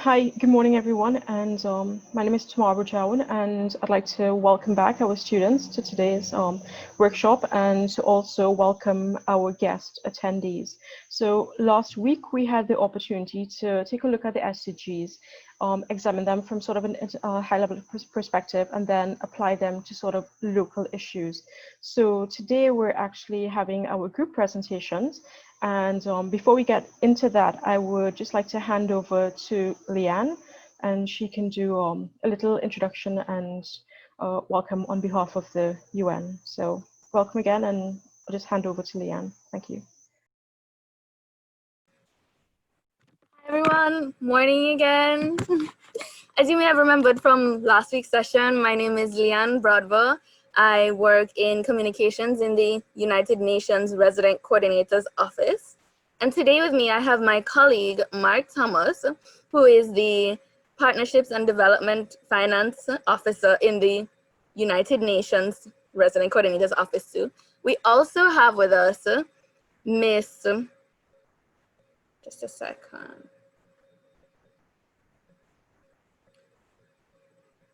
Hi, good morning, everyone, and my name is Tamia, and I'd like to welcome back our students to today's workshop and to also welcome our guest attendees. So last week we had the opportunity to take a look at the SDGs, examine them from sort of a high-level perspective, and then apply them to sort of local issues. So today we're actually having our group presentations, and before we get into that, I would just like to hand over to Leanne, and she can do a little introduction and welcome on behalf of the UN. So welcome again, and I'll just hand over to Leanne. Thank you. Hi everyone, morning again. As you may have remembered from last week's session, my name is Leanne Broadver. I work in communications in the United Nations Resident Coordinator's Office. And today with me, I have my colleague, Mark Thomas, who is the Partnerships and Development Finance Officer in the United Nations Resident Coordinator's Office too. We also have with us Miss, just a second.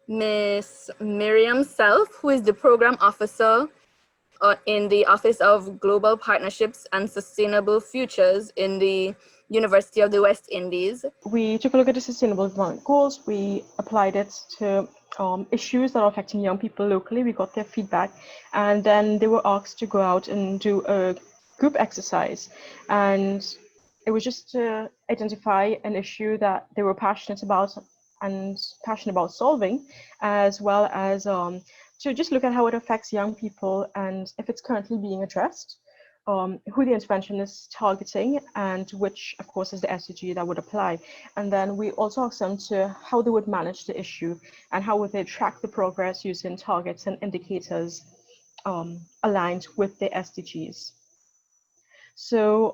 Miss Miriam Self, who is the Program Officer in the Office of Global Partnerships and Sustainable Futures in the University of the West Indies. We took a look at the Sustainable Development Goals. We applied it to issues that are affecting young people locally. We got their feedback, and then they were asked to go out and do a group exercise. And it was just to identify an issue that they were passionate about solving, as well as to just look at how it affects young people and if it's currently being addressed, who the intervention is targeting, and which, of course, is the SDG that would apply. And then we also asked them to how they would manage the issue and how would they track the progress using targets and indicators aligned with the SDGs. So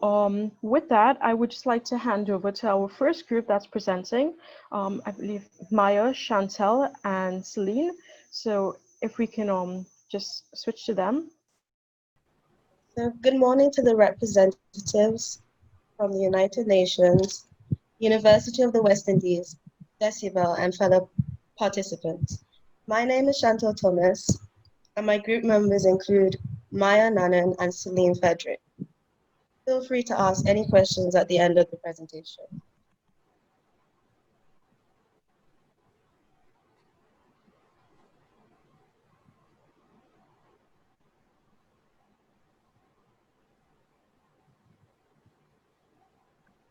with that, I would just like to hand over to our first group that's presenting, I believe Maya, Chantelle, and Celine. So if we can just switch to them. So good morning to the representatives from the United Nations, University of the West Indies, Decibel, and fellow participants. My name is Chantelle Thomas, and my group members include Maya Nanan and Celine Frederick. Feel free to ask any questions at the end of the presentation.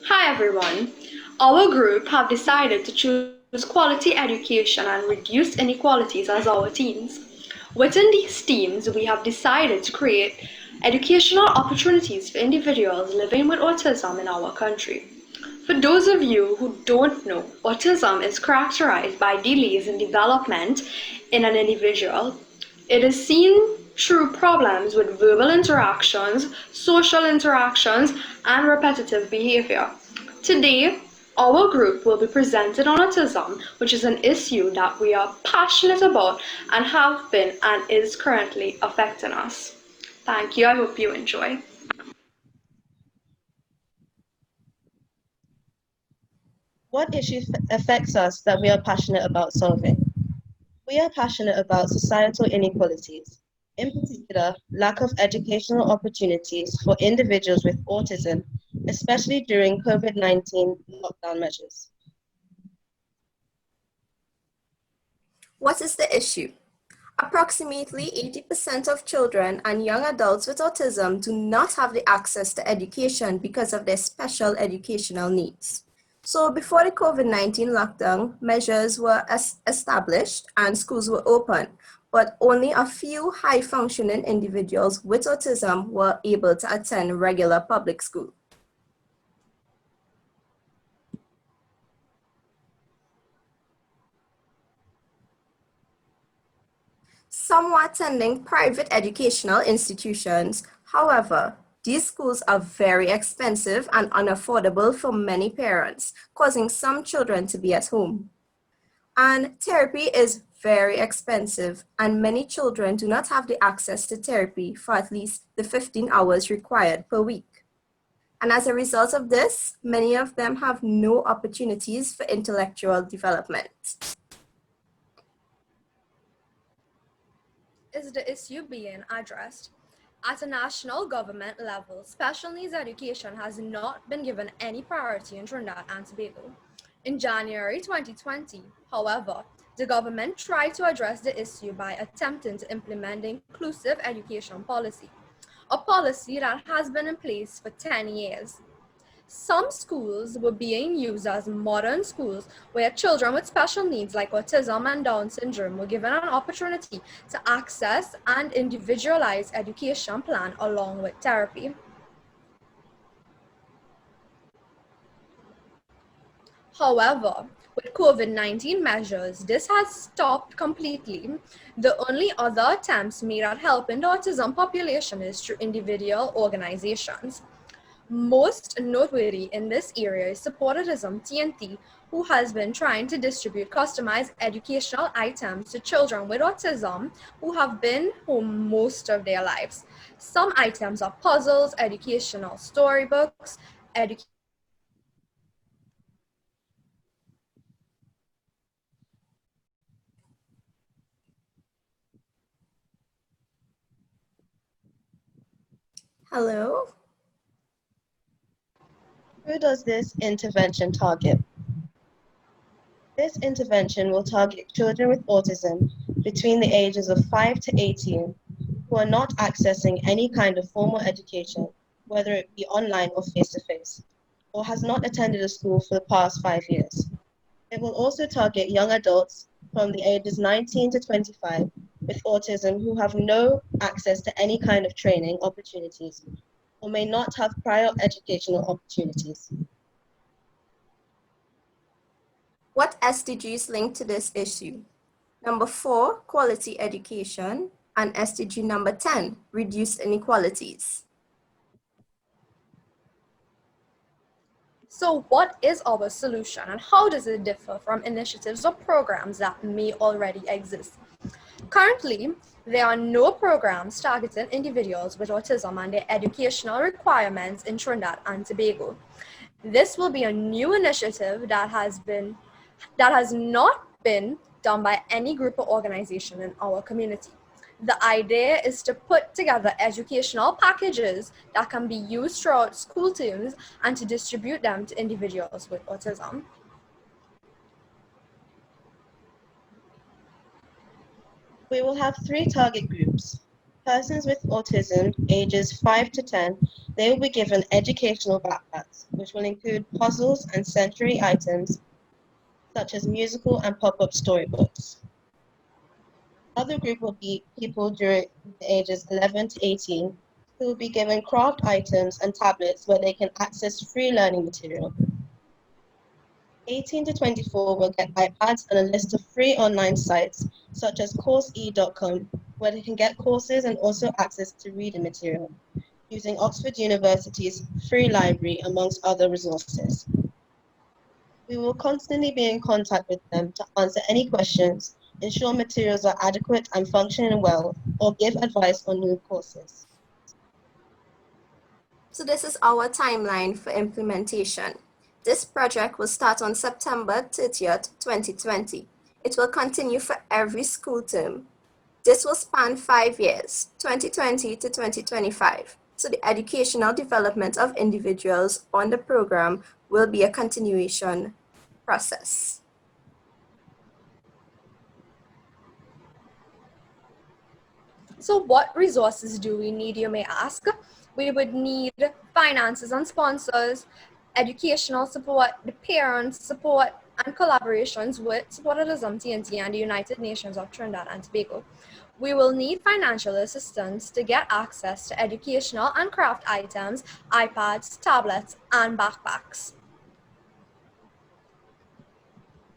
Hi everyone. Our group have decided to choose quality education and reduce inequalities as our themes. Within these themes, we have decided to create educational opportunities for individuals living with autism in our country. For those of you who don't know, autism is characterized by delays in development in an individual. It is seen through problems with verbal interactions, social interactions, and repetitive behavior. Today, our group will be presented on autism, which is an issue that we are passionate about and have been and is currently affecting us. Thank you. I hope you enjoy. What issue affects us that we are passionate about solving? We are passionate about societal inequalities, in particular, lack of educational opportunities for individuals with autism, especially during COVID-19 lockdown measures. What is the issue? Approximately 80% of children and young adults with autism do not have the access to education because of their special educational needs. So before the COVID-19 lockdown, measures were established and schools were open, but only a few high-functioning individuals with autism were able to attend regular public school. Some were attending private educational institutions. However, these schools are very expensive and unaffordable for many parents, causing some children to be at home. And therapy is very expensive, and many children do not have the access to therapy for at least the 15 hours required per week. And as a result of this, many of them have no opportunities for intellectual development. Is the issue being addressed? At a national government level, special needs education has not been given any priority in Trinidad and Tobago. In January 2020, however, the government tried to address the issue by attempting to implement the inclusive education policy, a policy that has been in place for 10 years. Some schools were being used as modern schools where children with special needs like autism and Down syndrome were given an opportunity to access an individualized education plan along with therapy. However, with COVID-19 measures, this has stopped completely. The only other attempts made at helping the autism population is through individual organizations. Most noteworthy in this area is Supportism TNT, who has been trying to distribute customized educational items to children with autism who have been home most of their lives. Some items are puzzles, educational storybooks, Hello? Who does this intervention target? This intervention will target children with autism between the ages of 5 to 18 who are not accessing any kind of formal education, whether it be online or face-to-face, or has not attended a school for the past 5 years. It will also target young adults from the ages 19 to 25 with autism who have no access to any kind of training opportunities or may not have prior educational opportunities. What SDGs link to this issue? Number 4, quality education, and SDG number 10, reduce inequalities. So what is our solution and how does it differ from initiatives or programs that may already exist? Currently, there are no programs targeting individuals with autism and their educational requirements in Trinidad and Tobago. This will be a new initiative that has not been done by any group or organization in our community. The idea is to put together educational packages that can be used throughout school terms and to distribute them to individuals with autism. We will have 3 target groups. Persons with autism, ages 5 to 10, they will be given educational backpacks, which will include puzzles and sensory items, such as musical and pop-up storybooks. Other group will be people during the ages 11 to 18, who will be given craft items and tablets where they can access free learning material. 18 to 24 will get iPads and a list of free online sites, such as course.e.com, where they can get courses and also access to reading material, using Oxford University's free library, amongst other resources. We will constantly be in contact with them to answer any questions, ensure materials are adequate and functioning well, or give advice on new courses. So this is our timeline for implementation. This project will start on September 30th, 2020. It will continue for every school term. This will span 5 years, 2020 to 2025. So the educational development of individuals on the program will be a continuation process. So what resources do we need, you may ask? We would need finances and sponsors, educational support, the parents support, and collaborations with Supportism TNT and the United Nations of Trinidad and Tobago. We will need financial assistance to get access to educational and craft items, iPads, tablets, and backpacks.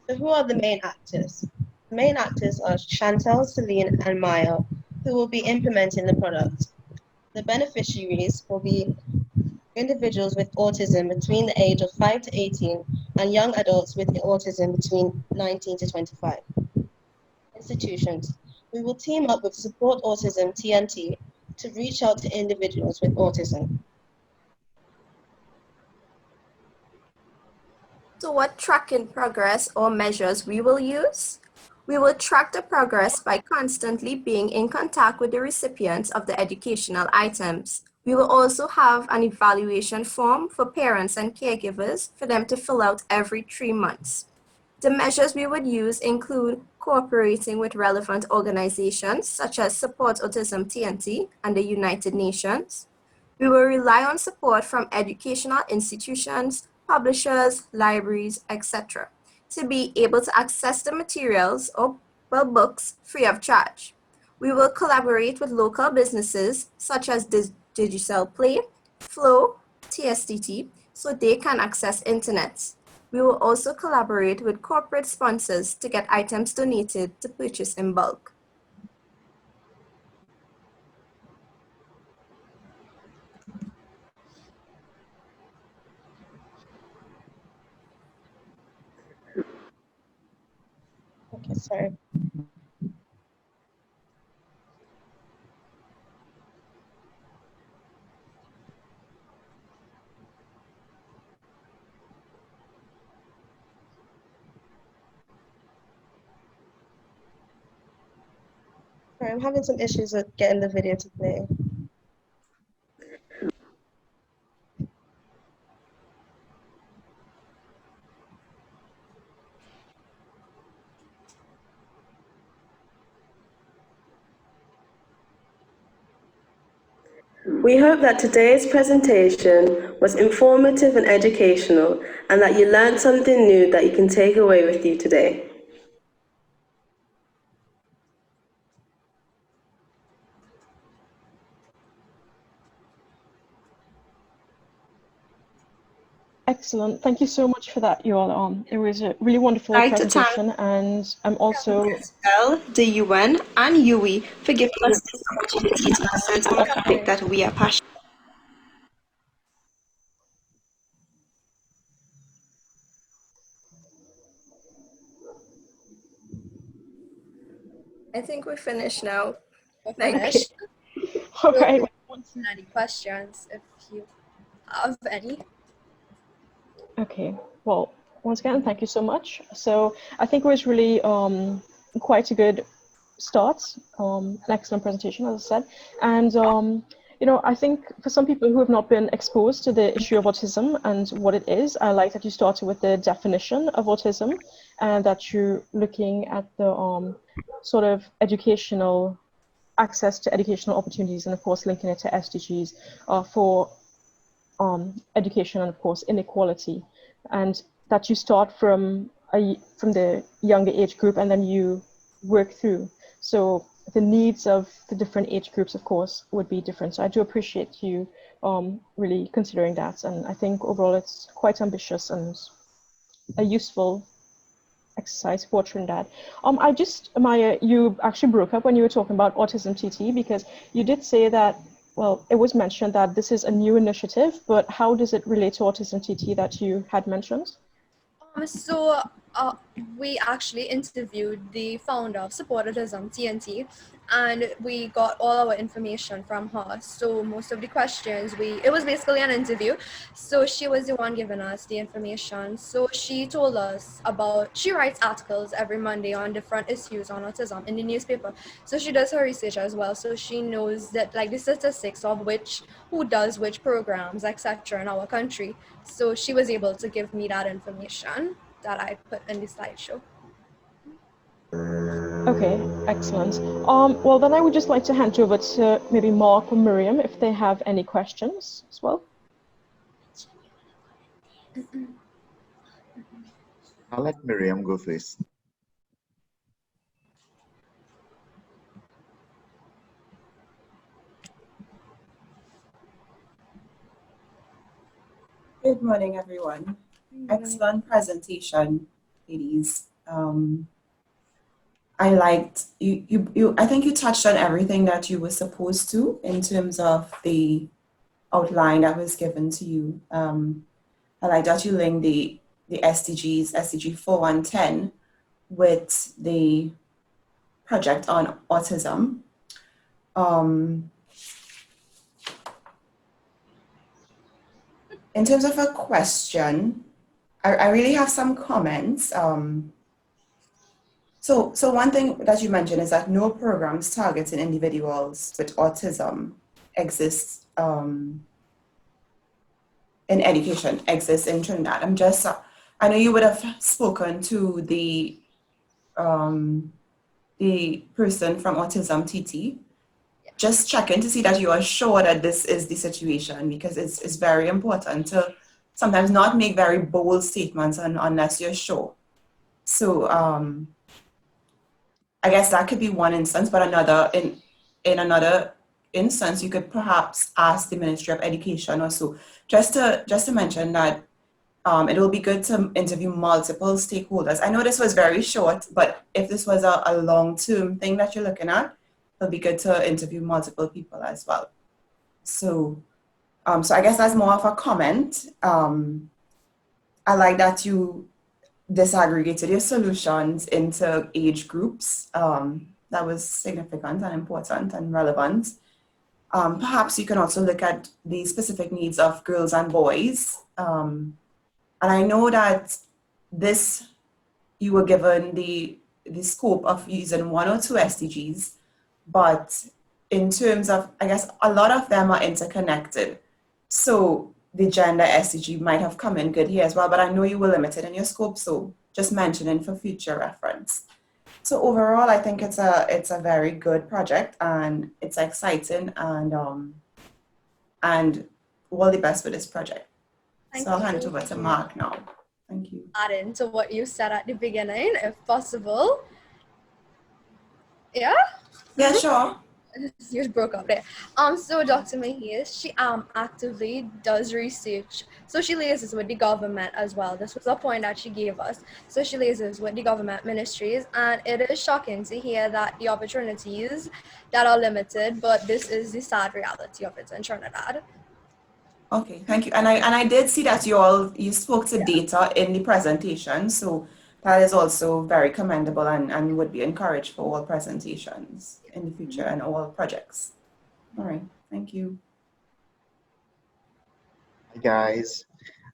So who are the main actors? The main actors are Chantelle, Celine, and Maya, who will be implementing the product. The beneficiaries will be individuals with autism between the age of 5 to 18 and young adults with autism between 19 to 25. Institutions. We will team up with Support Autism TNT to reach out to individuals with autism. So what tracking progress or measures we will use? We will track the progress by constantly being in contact with the recipients of the educational items. We will also have an evaluation form for parents and caregivers for them to fill out every 3 months. The measures we would use include cooperating with relevant organizations such as Support Autism TNT and the United Nations. We will rely on support from educational institutions, publishers, libraries, etc., to be able to access the materials or books free of charge. We will collaborate with local businesses such as Digital Play, Flow, TSTT, so they can access internet. We will also collaborate with corporate sponsors to get items donated to purchase in bulk. Okay, sorry. Sorry, I'm having some issues with getting the video to play. We hope that today's presentation was informative and educational, and that you learned something new that you can take away with you today. Excellent. Thank you so much for that, you all. It was a really wonderful I'd like to thank presentation, and I'm also L, the UN, and UE for giving us this opportunity to present on a topic that we are passionate. I think we're finished now. We're Thank you. finished. all We'll right. take any questions if you have any. Okay. Well, once again, thank you so much. So I think it was really quite a good start, an excellent presentation, as I said, and you know, I think for some people who have not been exposed to the issue of autism and what it is, I like that you started with the definition of autism, and that you're looking at the sort of educational access to educational opportunities, and of course linking it to SDGs for education and of course inequality, and that you start from the younger age group and then you work through. So the needs of the different age groups, of course, would be different. So I do appreciate you really considering that, and I think overall it's quite ambitious and a useful exercise for Trinidad. I just, Maya, you actually broke up when you were talking about Autism TT, because you did say that, well, it was mentioned that this is a new initiative, but how does it relate to Autism TT that you had mentioned? So we actually interviewed the founder of Support Autism TNT, and we got all our information from her. So most of the questions, it was basically an interview. So she was the one giving us the information. So she told us she writes articles every Monday on different issues on autism in the newspaper. So she does her research as well. So she knows that like the statistics of who does which programs, etc. in our country. So she was able to give me that information that I put in the slideshow. Okay, excellent. Well, then I would just like to hand you over to maybe Mark or Miriam if they have any questions as well. I'll let Miriam go first. Good morning, everyone. Excellent presentation, ladies. I liked you. I think you touched on everything that you were supposed to in terms of the outline that was given to you. I like that you linked the SDGs, SDG 4110, with the project on autism. In terms of a question, I really have some comments. So one thing that you mentioned is that no programs targeting individuals with autism exists in education, exists in Trinidad. I know you would have spoken to the person from Autism TT, just checking to see that you are sure that this is the situation, because it's very important to sometimes not make very bold statements unless you're sure. So I guess that could be one instance, but in another instance, you could perhaps ask the Ministry of Education or so, just to mention that it will be good to interview multiple stakeholders. I know this was very short, but if this was a long-term thing that you're looking at, it'll be good to interview multiple people as well. So, so I guess that's more of a comment. I like that you disaggregated your solutions into age groups. That was significant and important and relevant. Perhaps you can also look at the specific needs of girls and boys. And I know that you were given the scope of using 1 or 2 SDGs, but in terms of, I guess, a lot of them are interconnected. So the gender SDG might have come in good here as well, but I know you were limited in your scope, so just mentioning for future reference. So overall, I think it's a very good project, and it's exciting, and all the best with this project. So I'll hand it over to Mark now. Thank you. Add into what you said at the beginning, if possible. Yeah? Yeah, sure. You just broke up there. So Dr. Mahis, she actively does research. So she liaises with the government as well. This was a point that she gave us. So she liaises with the government ministries, and it is shocking to hear that the opportunities that are limited, but this is the sad reality of it in Trinidad. Okay, thank you. And I did see that you spoke to data in the presentation, so that is also very commendable and would be encouraged for all presentations in the future and all projects. All right, thank you. Hi guys,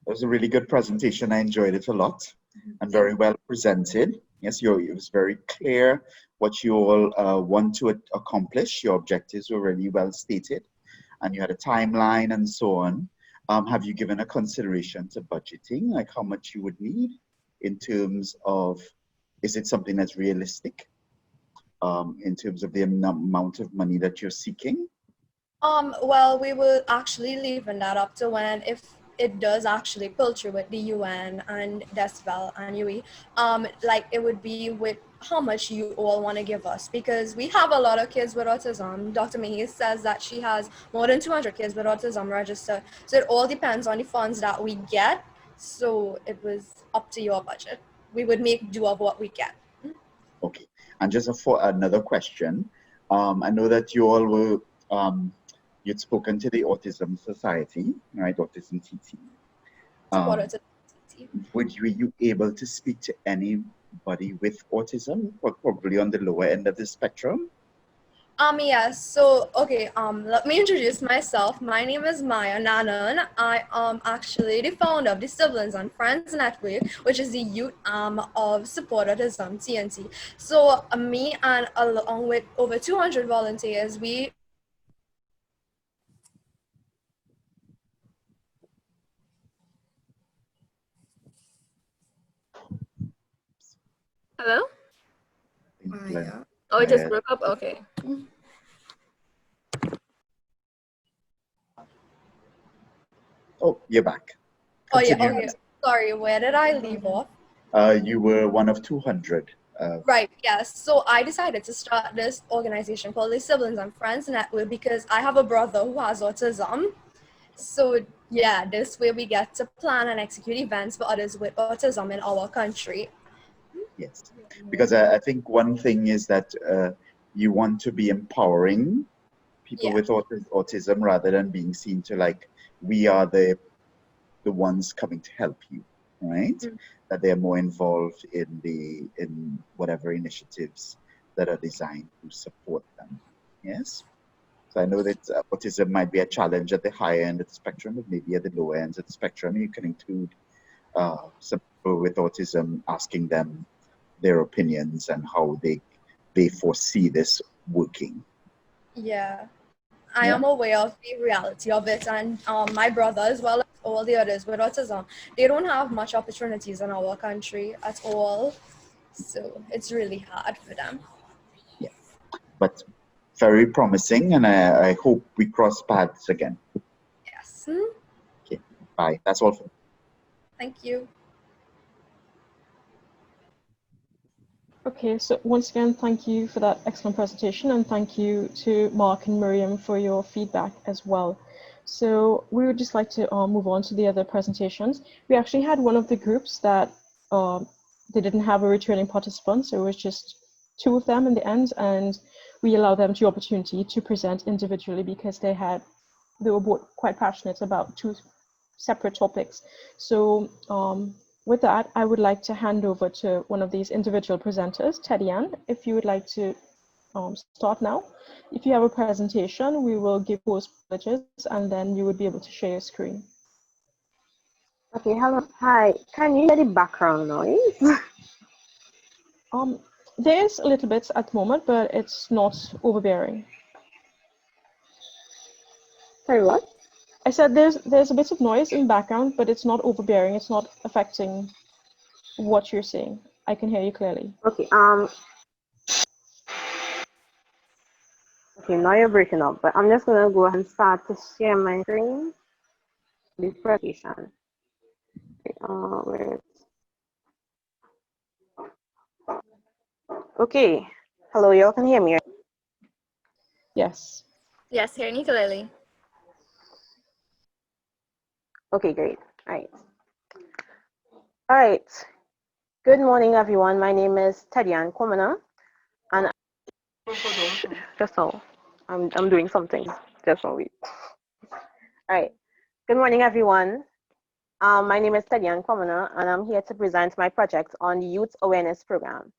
that was a really good presentation. I enjoyed it a lot and very well presented. Yes, it was very clear what you all want to accomplish. Your objectives were really well stated, and you had a timeline and so on. Have you given a consideration to budgeting, like how much you would need in terms of, is it something that's realistic in terms of the amount of money that you're seeking? Well, we will actually leaving that up to when, if it does actually pull through with the UN and Decibel and UE, like it would be with how much you all want to give us, because we have a lot of kids with autism. Dr. Mahis says that she has more than 200 kids with autism registered. So it all depends on the funds that we get. So it was up to your budget. We would make do of what we get. Okay, and just for another question, I know that you all were, you'd spoken to the Autism Society, right, Autism TT. Were you able to speak to anybody with autism, or probably on the lower end of the spectrum? Yes, so, okay, let me introduce myself. My name is Maya Nanan. I am actually the founder of the Siblings and Friends Network, which is the youth arm of Support Autism, TNT. So, me and along with over 200 volunteers, we Hello? Yeah. Oh, it just broke up? Okay. Oh, you're back. Continue. Continue. Oh, yeah, okay. Sorry, where did I leave off? You were one of 200. Right, yes. So I decided to start this organization called the Siblings and Friends Network because I have a brother who has autism. So yeah, this way we get to plan and execute events for others with autism in our country. Yes, because I think one thing is that you want to be empowering people with autism rather than being seen to like, we are the ones coming to help you, right? Mm-hmm. That they're more involved in whatever initiatives that are designed to support them. Yes. So I know that autism might be a challenge at the higher end of the spectrum, but maybe at the lower ends of the spectrum, you can include some people with autism, asking them their opinions and how they foresee this working. Yeah, I Yeah. am aware of the reality of it, and my brother, as well as all the others with autism, they don't have much opportunities in our country at all. So it's really hard for them. Yeah. But very promising, and I hope we cross paths again. Yes. Okay. Bye. That's all for me. Thank you. Okay, so once again, thank you for that excellent presentation, and thank you to Mark and Miriam for your feedback as well. So we would just like to move on to the other presentations. We actually had one of the groups that they didn't have a returning participant, so it was just two of them in the end, and we allowed them the opportunity to present individually because they were both quite passionate about two separate topics. So with that, I would like to hand over to one of these individual presenters, Teddy-Ann, if you would like to start now. If you have a presentation, we will give those privileges and then you would be able to share your screen. Okay, hello. Hi. Can you hear the background noise? There's a little bit at the moment, but it's not overbearing. Sorry, what? I said there's a bit of noise in the background, but it's not overbearing. It's not affecting what you're saying. I can hear you clearly. Okay, okay, now you're breaking up, but I'm just gonna go ahead and start to share my screen. The presentation. Okay, where okay. Hello, y'all can hear me, right? Yes. Yes, hearing you clearly. Okay, great. All right. Good morning, everyone. My name is Teddy-Ann Kwamana, and just now, I'm doing something. Just now, wait. All right. Good morning, everyone. My name is Teddy-Ann Kwamana, and I'm here to present my project on the Youth Awareness Program.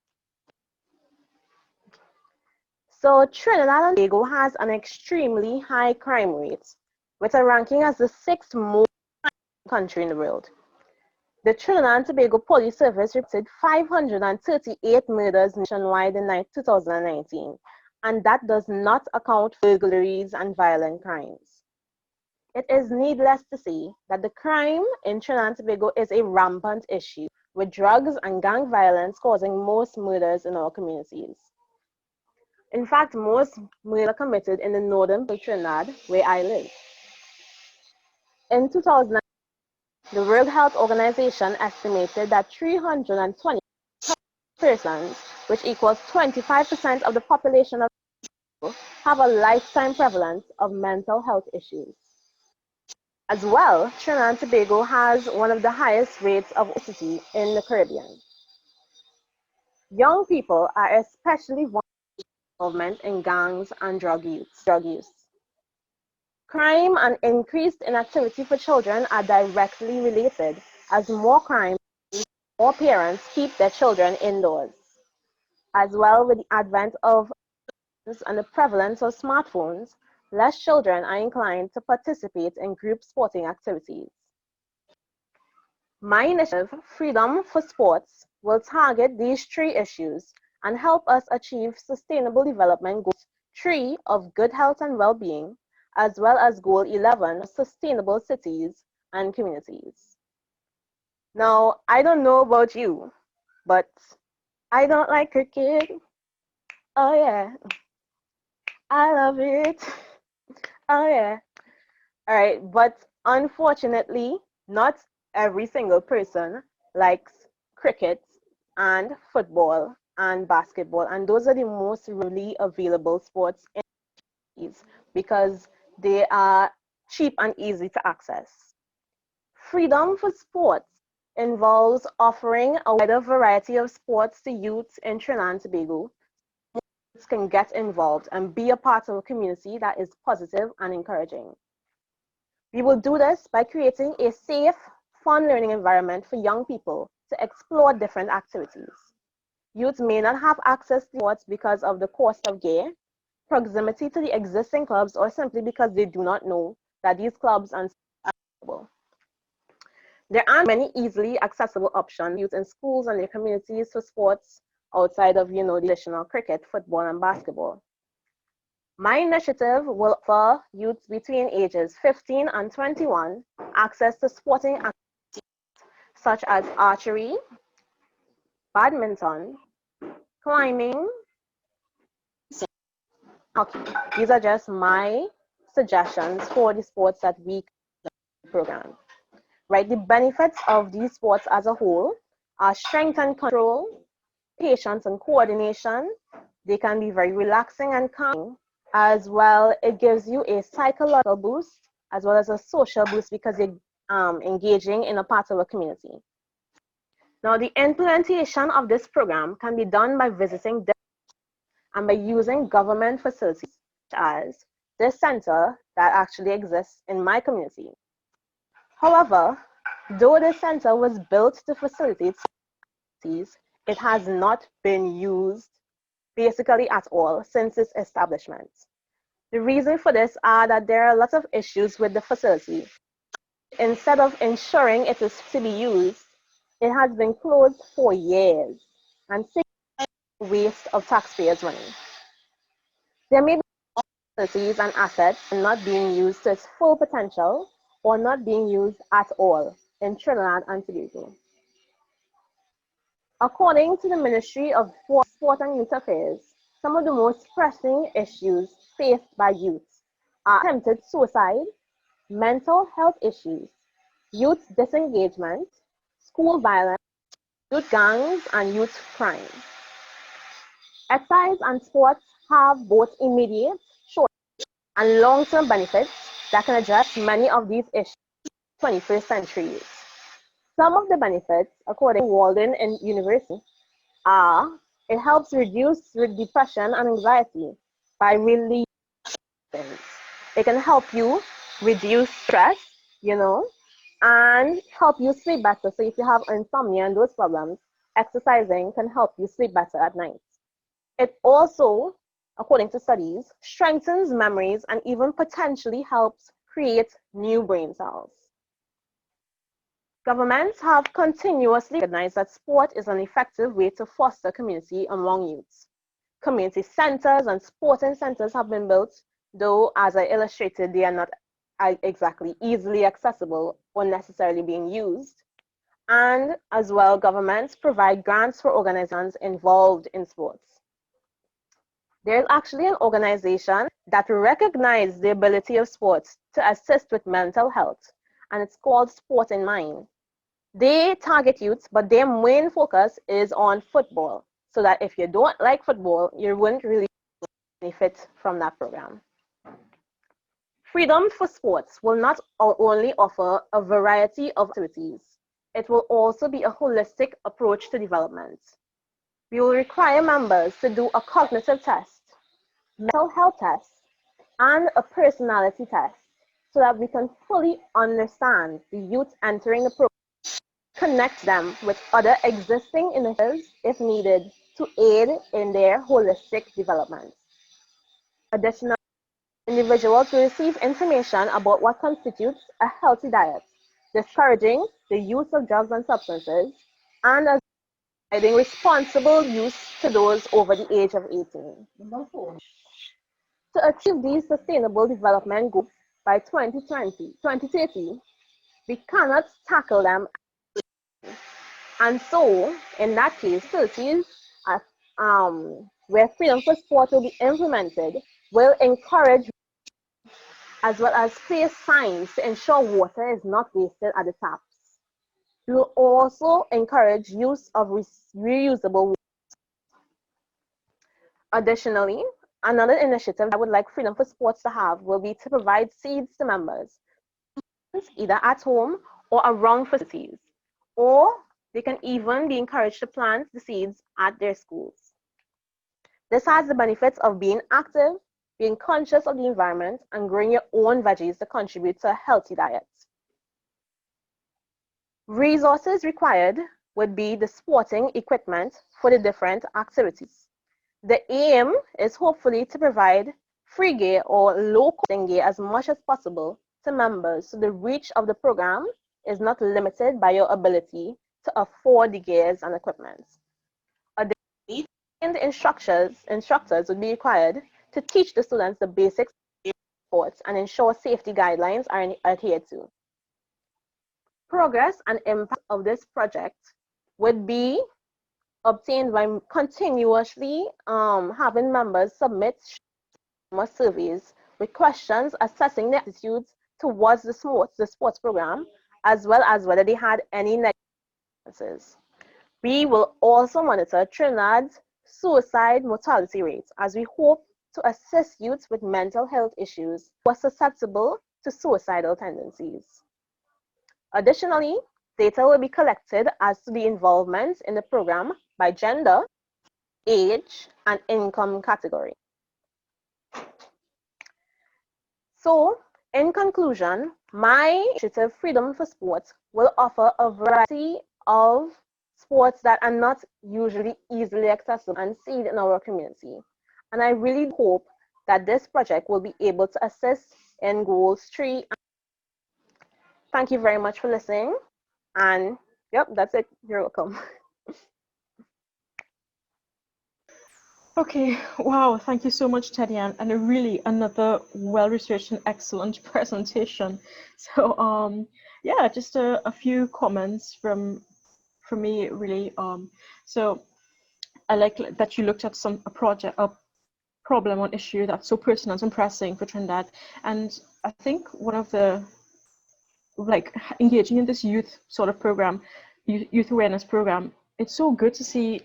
So Trinidad and Tobago has an extremely high crime rate, with a ranking as the 6th most country in the world. The Trinidad and Tobago Police Service reported 538 murders nationwide in 2019, and that does not account for burglaries and violent crimes. It is needless to say that the crime in Trinidad and Tobago is a rampant issue, with drugs and gang violence causing most murders in our communities. In fact, most murders are committed in the northern part of Trinidad, where I live. In 2000, the World Health Organization estimated that 320 persons, which equals 25% of the population of people, have a lifetime prevalence of mental health issues. As well, Trinidad and Tobago has one of the highest rates of obesity in the Caribbean. Young people are especially vulnerable to involvement in gangs and drug use. Crime and increased inactivity for children are directly related, as more crime, more parents keep their children indoors. As well, with the advent of and the prevalence of smartphones, less children are inclined to participate in group sporting activities. My initiative, Freedom for Sports, will target these three issues and help us achieve Sustainable Development Goal 3 of good health and well-being, as well as Goal 11 of sustainable cities and communities. Now, I don't know about you, but I don't like cricket. Oh yeah, I love it. Oh yeah. All right, but unfortunately, not every single person likes cricket and football and basketball, and those are the most readily available sports in these because they are cheap and easy to access. Freedom for Sports involves offering a wider variety of sports to youth in Trinidad and Tobago. Youths can get involved and be a part of a community that is positive and encouraging. We will do this by creating a safe, fun learning environment for young people to explore different activities. Youth may not have access to sports because of the cost of gear, proximity to the existing clubs, or simply because they do not know that these clubs are available. There aren't many easily accessible options youth in schools and their communities for sports outside of, the traditional cricket, football, and basketball. My initiative will offer youth between ages 15 and 21 access to sporting activities such as archery, badminton, climbing, hockey. These are just my suggestions for the sports that we program. Right, the benefits of these sports as a whole are strength and control, patience and coordination. They can be very relaxing and calming. As well, it gives you a psychological boost as well as a social boost because you're engaging in a part of a community. Now, the implementation of this program can be done by visiting and by using government facilities such as this center that actually exists in my community. However, though the center was built to facilitate activities, it has not been used basically at all since its establishment. The reason for this are that there are a lot of issues with the facility. Instead of ensuring it is to be used, it has been closed for years and a waste of taxpayers' money. There may be facilities and assets not being used to its full potential or not being used at all in Trinidad and Tobago. According to the Ministry of Sport and Youth Affairs, some of the most pressing issues faced by youth are attempted suicide, mental health issues, youth disengagement, school violence, youth gangs, and youth crime. Exercise and sports have both immediate, short, and long-term benefits that can address many of these issues in the 21st century. Some of the benefits, according to Walden University, are it helps reduce depression and anxiety by relieving symptoms. It can help you reduce stress, and help you sleep better. So if you have insomnia and those problems, exercising can help you sleep better at night. It also, according to studies, strengthens memories and even potentially helps create new brain cells. Governments have continuously recognized that sport is an effective way to foster community among youths. Community centers and sporting centers have been built, though, as I illustrated, they are not exactly easily accessible or necessarily being used. And as well, governments provide grants for organizations involved in sports. There's actually an organization that recognizes the ability of sports to assist with mental health, and it's called Sport in Mind. They target youths, but their main focus is on football, so that if you don't like football, you wouldn't really benefit from that program. Freedom for Sports will not only offer a variety of activities, it will also be a holistic approach to development. We will require members to do a cognitive test, mental health test, and a personality test so that we can fully understand the youth entering the program, connect them with other existing initiatives if needed to aid in their holistic development. Additionally, individuals will receive information about what constitutes a healthy diet, discouraging the use of drugs and substances, and as providing responsible use to those over the age of 18. To achieve these sustainable development goals by 2030, we cannot tackle them. And so, in that case, facilities where freedom for sport will be implemented will encourage as well as place signs to ensure water is not wasted at the taps. We will also encourage use of reusable water. Additionally, another initiative I would like Freedom for Sports to have will be to provide seeds to members, either at home or around facilities, or they can even be encouraged to plant the seeds at their schools. This has the benefits of being active, being conscious of the environment, and growing your own veggies to contribute to a healthy diet. Resources required would be the sporting equipment for the different activities. The aim is hopefully to provide free gear or low-cost gear as much as possible to members so the reach of the program is not limited by your ability to afford the gears and equipment. Additionally, trained instructors would be required to teach the students the basics of sports and ensure safety guidelines are adhered to. Progress and impact of this project would be obtained by continuously having members submit surveys with questions assessing their attitudes towards the sports program, as well as whether they had any negative experiences. We will also monitor Trinidad's suicide mortality rates, as we hope to assist youths with mental health issues who are susceptible to suicidal tendencies. Additionally, data will be collected as to the involvement in the program by gender, age, and income category. So, in conclusion, my initiative, Freedom for Sports, will offer a variety of sports that are not usually easily accessible and seen in our community. And I really hope that this project will be able to assist in goals 3. Thank you very much for listening. And yep, that's it. You're welcome. Okay, wow, thank you so much, Tedian, and really another well-researched and excellent presentation. So, yeah, just a few comments from me, really. So I like that you looked at a problem or issue that's so personal and pressing for Trinidad, and I think one of the engaging in this youth sort of program, youth awareness program, it's so good to see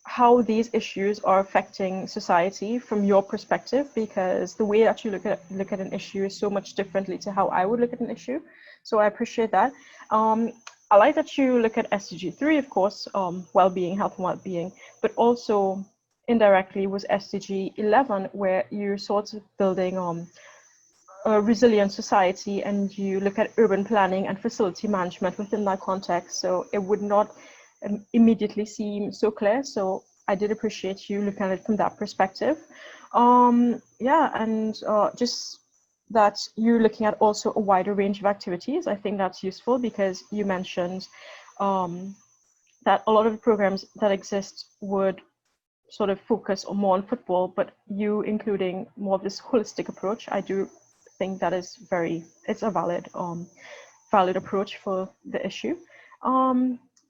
how these issues are affecting society from your perspective, because the way that you look at an issue is so much differently to how I would look at an issue. So I appreciate that. I like that you look at SDG 3, of course, well-being, health and well-being, but also indirectly was SDG 11, where you're sort of building a resilient society, and you look at urban planning and facility management within that context. So it would not immediately seem so clear. So I did appreciate you looking at it from that perspective. Yeah, and just that you're looking at also a wider range of activities. I think that's useful, because you mentioned that a lot of the programs that exist would sort of focus more on football, but you including more of this holistic approach. I do think that is it's a valid approach for the issue.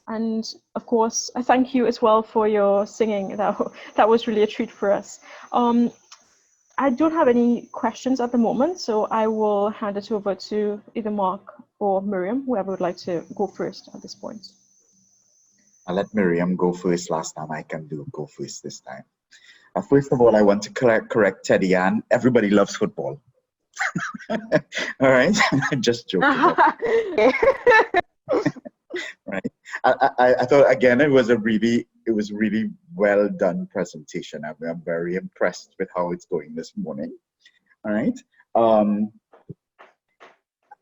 And of course, I thank you as well for your singing. That was really a treat for us. I don't have any questions at the moment, so I will hand it over to either Mark or Miriam, whoever would like to go first at this point. I'll let Miriam go first. Last time I can go first this time. First of all, I want to correct Teddy Ann. Everybody loves football. All right, just joking. Right. I thought again it was really well done presentation. I'm very impressed with how it's going this morning. All right.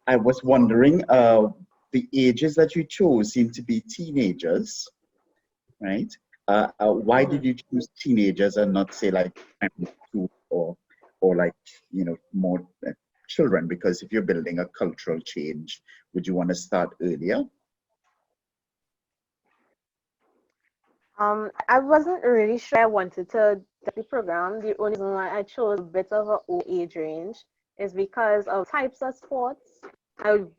I was wondering, the ages that you chose seem to be teenagers, right? Why did you choose teenagers and not say like primary school or like, you know, more children? Because if you're building a cultural change, would you want to start earlier? I wasn't really sure I wanted to do the program. The only reason why I chose a bit of an old age range is because of types of sports. I'm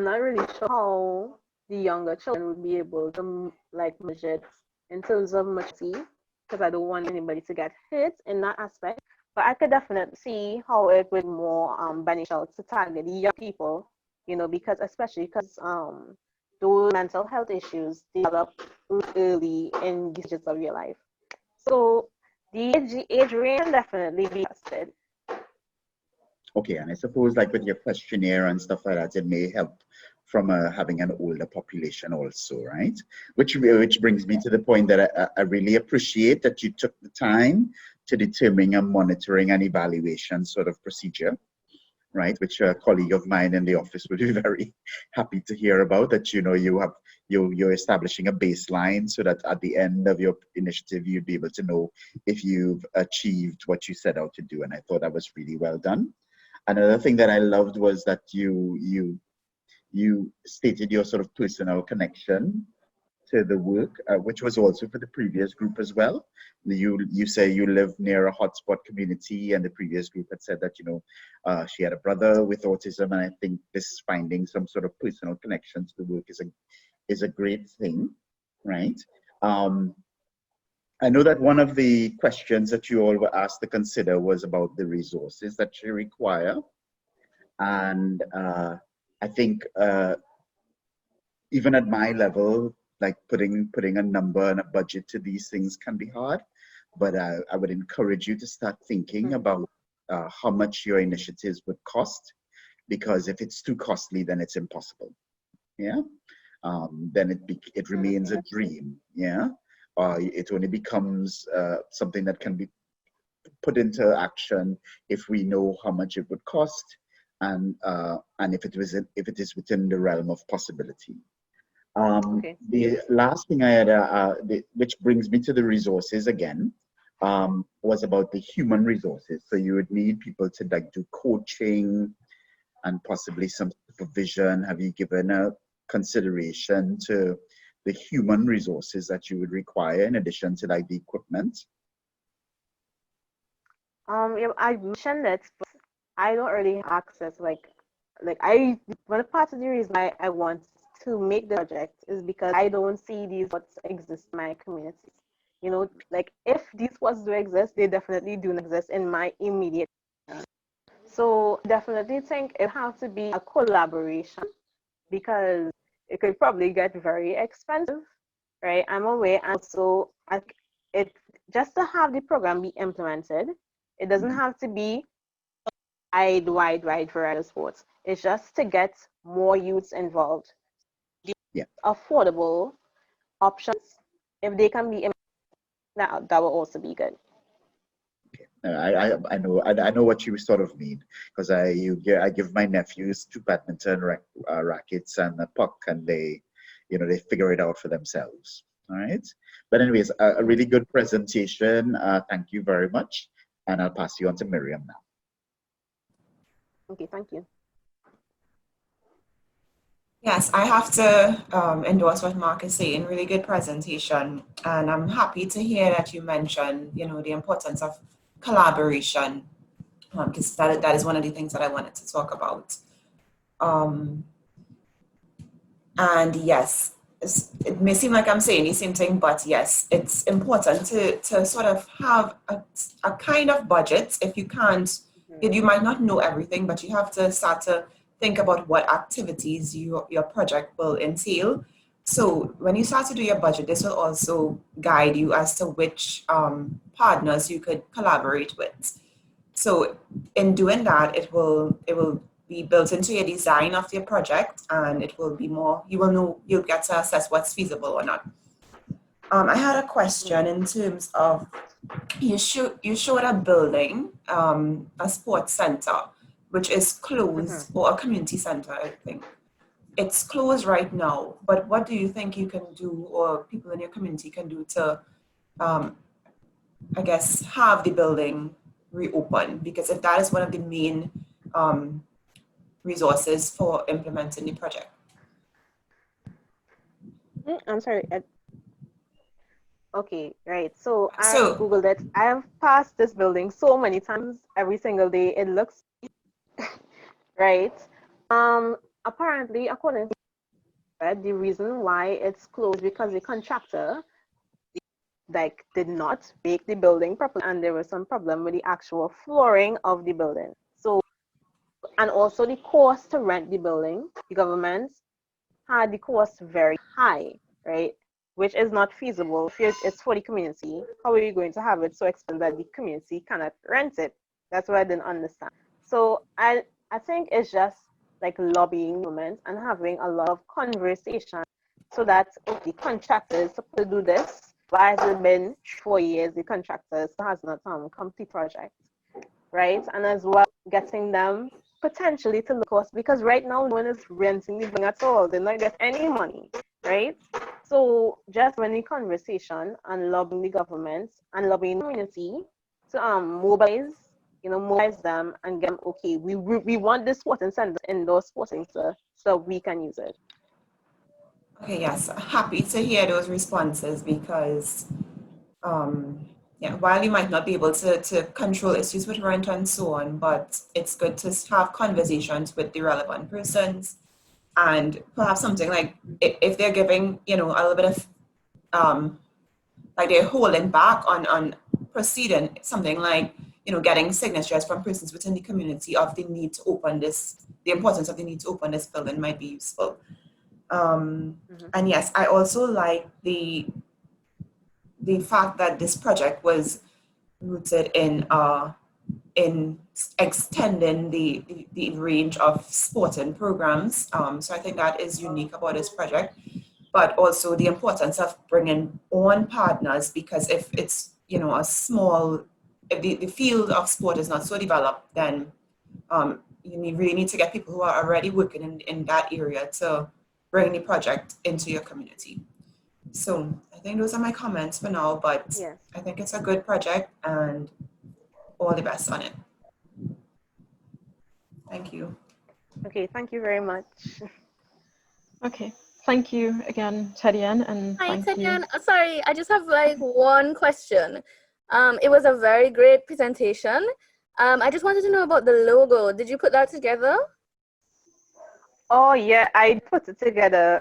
not really sure how the younger children would be able to like measure it in terms of maturity, because I don't want anybody to get hurt in that aspect. But I could definitely see how it would be more beneficial to target the young people, you know, especially because those mental health issues develop early in the stages of your life. So the age range can definitely be adjusted. Okay, and I suppose like with your questionnaire and stuff like that, it may help from having an older population also, right? Which brings me to the point that I really appreciate that you took the time to determine a monitoring and evaluation sort of procedure, right? Which a colleague of mine in the office would be very happy to hear about, that, you know, you're establishing a baseline so that at the end of your initiative, you'd be able to know if you've achieved what you set out to do. And I thought that was really well done. Another thing that I loved was that you you stated your sort of personal connection to the work, which was also for the previous group as well. You say you live near a hotspot community, and the previous group had said that she had a brother with autism, and I think this finding some sort of personal connection to the work is a great thing, right? I know that one of the questions that you all were asked to consider was about the resources that you require, and I think even at my level, like putting a number and a budget to these things can be hard, but I would encourage you to start thinking about how much your initiatives would cost, because if it's too costly, then it's impossible. Yeah, then it remains a dream. Yeah, it only becomes something that can be put into action if we know how much it would cost, and if it is within the realm of possibility. The last thing I had, which brings me to the resources again, was about the human resources. So you would need people to like do coaching and possibly some supervision. Have you given a consideration to the human resources that you would require in addition to like the equipment? Yeah, I mentioned it, but I don't really have access. I one part of the reason I want to make the project is because I don't see these spots exist in my community. Like if these spots do exist, they definitely do not exist in my immediate. So definitely think it has to be a collaboration, because it could probably get very expensive, right? I'm aware, and also it just to have the program be implemented, it doesn't have to be wide variety of sports. It's just to get more youths involved. Yeah. Affordable options, if they can be, that will also be good. I know what you sort of mean, because I give my nephews 2 badminton rackets and a puck, and they figure it out for themselves. All right. But anyways, a really good presentation. Thank you very much, and I'll pass you on to Miriam now. Okay, thank you. Yes, I have to endorse what Mark is saying. Really good presentation, and I'm happy to hear that you mentioned, the importance of collaboration, because that is one of the things that I wanted to talk about. And yes, it may seem like I'm saying the same thing, but yes, it's important to sort of have a kind of budget. If you can't, you might not know everything, but you have to start to think about what activities your project will entail. So when you start to do your budget, this will also guide you as to which partners you could collaborate with. So in doing that, it will be built into your design of your project, and it will be more, you'll get to assess what's feasible or not. I had a question in terms of, you showed a building, a sports center, which is closed, or a community center, I think. It's closed right now, but what do you think you can do, or people in your community can do to, I guess, have the building reopen? Because if that is one of the main resources for implementing the project. I'm sorry. Okay, right. So I Googled it. I have passed this building so many times every single day. It looks right. Apparently, according to the reason why it's closed because the contractor did not make the building properly, and there was some problem with the actual flooring of the building. So, and also the cost to rent the building, the government had the cost very high, right? Which is not feasible. If it's for the community, how are you going to have it so expensive that the community cannot rent it? That's what I didn't understand. So I think it's just like lobbying government and having a lot of conversation, so that if the contractor is supposed to do this, why has it been 4 years the contractor has not complete project, right? And as well, getting them potentially to look us, because right now no one is renting the building at all. They're not getting any money, right? So just running conversation and lobbying the government and lobbying the community to mobilize mobilize them and get them, okay, we want this sporting center, indoor sporting center, so we can use it. Okay, yes, happy to hear those responses because, yeah, while you might not be able to control issues with rent and so on, but it's good to have conversations with the relevant persons, and perhaps something like if they're giving, a little bit of, like they're holding back on proceeding, something like, getting signatures from persons within the community of the need to open this, the importance of the need to open this building might be useful. And yes, I also like the fact that this project was rooted in extending the range of sporting programs. So I think that is unique about this project, but also the importance of bringing on partners, because if it's, a small, if the field of sport is not so developed, then you really need to get people who are already working in that area to bring the project into your community. So I think those are my comments for now, but Yes. I think it's a good project and all the best on it. Thank you. Okay, thank you very much. Okay, thank you again, Tedian, and Hi, thank you. Tedian. Sorry, I just have like one question. It was a very great presentation. I just wanted to know about the logo. Did you put that together? Oh yeah, I put it together.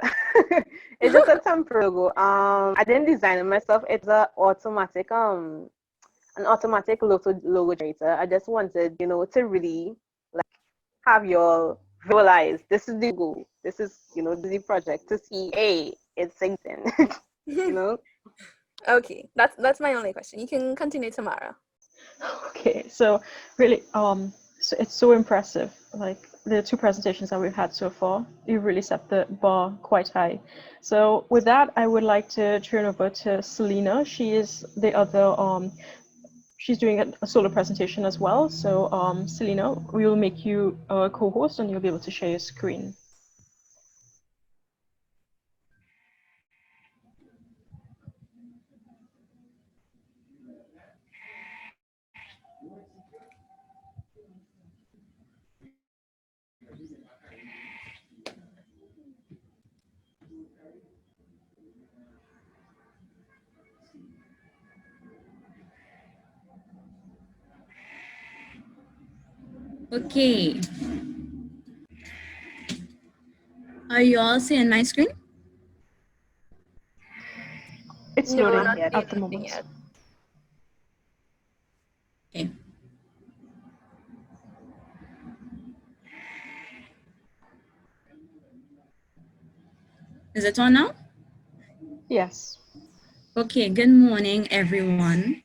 It's just a temporary logo. I didn't design it myself. It's an automatic logo generator. I just wanted, to really like have your visualize. This is the goal. This is, the project to see, hey, it's something. Okay, that's my only question. You can continue tomorrow. Okay, so really, so it's so impressive. Like the two presentations that we've had so far, you've really set the bar quite high. So with that, I would like to turn over to Scyllina. She is the other, she's doing a solo presentation as well. So Scyllina, we will make you a co-host and you'll be able to share your screen. Okay. Are you all seeing my screen? It's No, loading not at the anything moment. yet. Okay. Is it on now? Yes. Okay, good morning, everyone.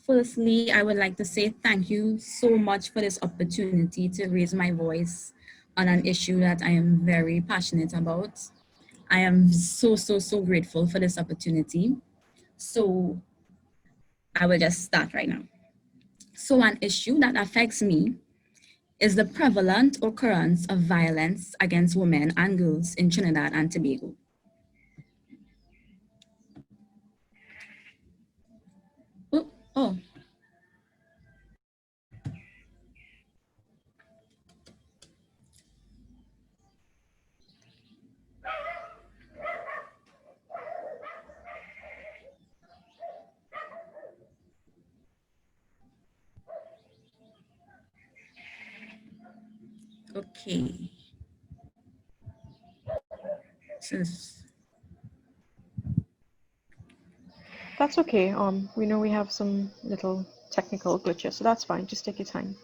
Firstly, I would like to say thank you so much for this opportunity to raise my voice on an issue that I am very passionate about. I am so grateful for this opportunity. So I will just start right now. So an issue that affects me is the prevalent occurrence of violence against women and girls in Trinidad and Tobago. Oh. Okay. That's okay. We know we have some little technical glitches, so that's fine. Just take your time.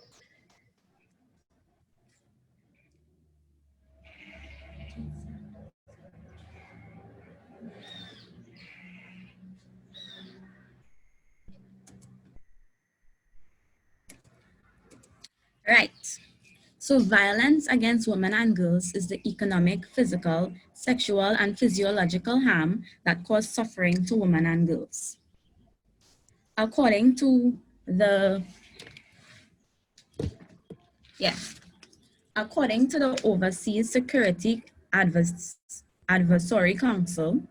Right. So violence against women and girls is the economic, physical, sexual, and physiological harm that cause suffering to women and girls. According to the Overseas Security Advisory Council,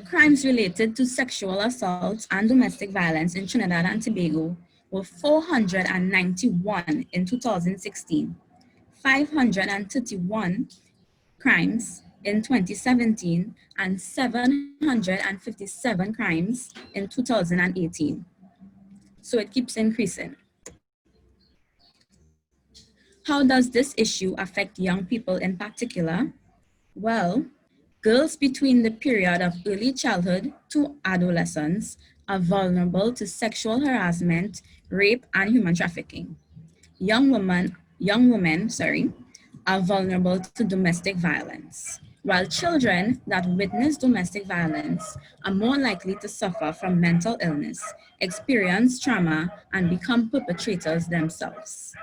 crimes related to sexual assault and domestic violence in Trinidad and Tobago were 491 in 2016, 531 crimes in 2017, and 757 crimes in 2018. So it keeps increasing. How does this issue affect young people in particular? Well, girls between the period of early childhood to adolescence are vulnerable to sexual harassment, rape, and human trafficking. Young women, are vulnerable to domestic violence, while children that witness domestic violence are more likely to suffer from mental illness, experience trauma, and become perpetrators themselves.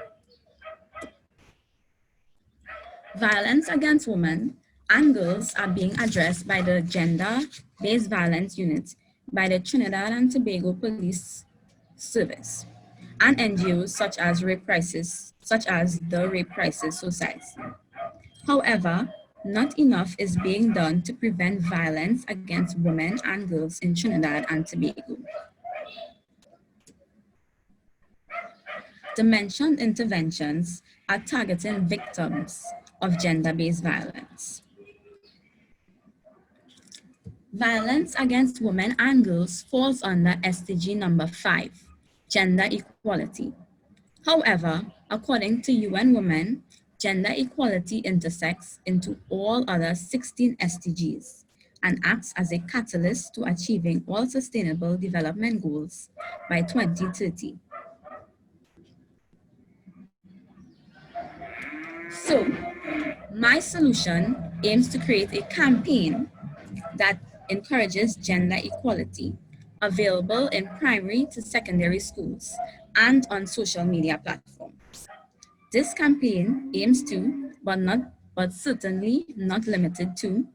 Violence against women and girls are being addressed by the Gender-Based Violence Unit by the Trinidad and Tobago Police Service and NGOs such as the Rape Crisis Society. However, not enough is being done to prevent violence against women and girls in Trinidad and Tobago. The mentioned interventions are targeting victims of gender-based violence. Violence against women and girls falls under SDG number 5, gender equality. However, according to UN Women, gender equality intersects into all other 16 SDGs and acts as a catalyst to achieving all sustainable development goals by 2030. So, my solution aims to create a campaign that encourages gender equality, available in primary to secondary schools and on social media platforms. This campaign aims to, but certainly not limited to,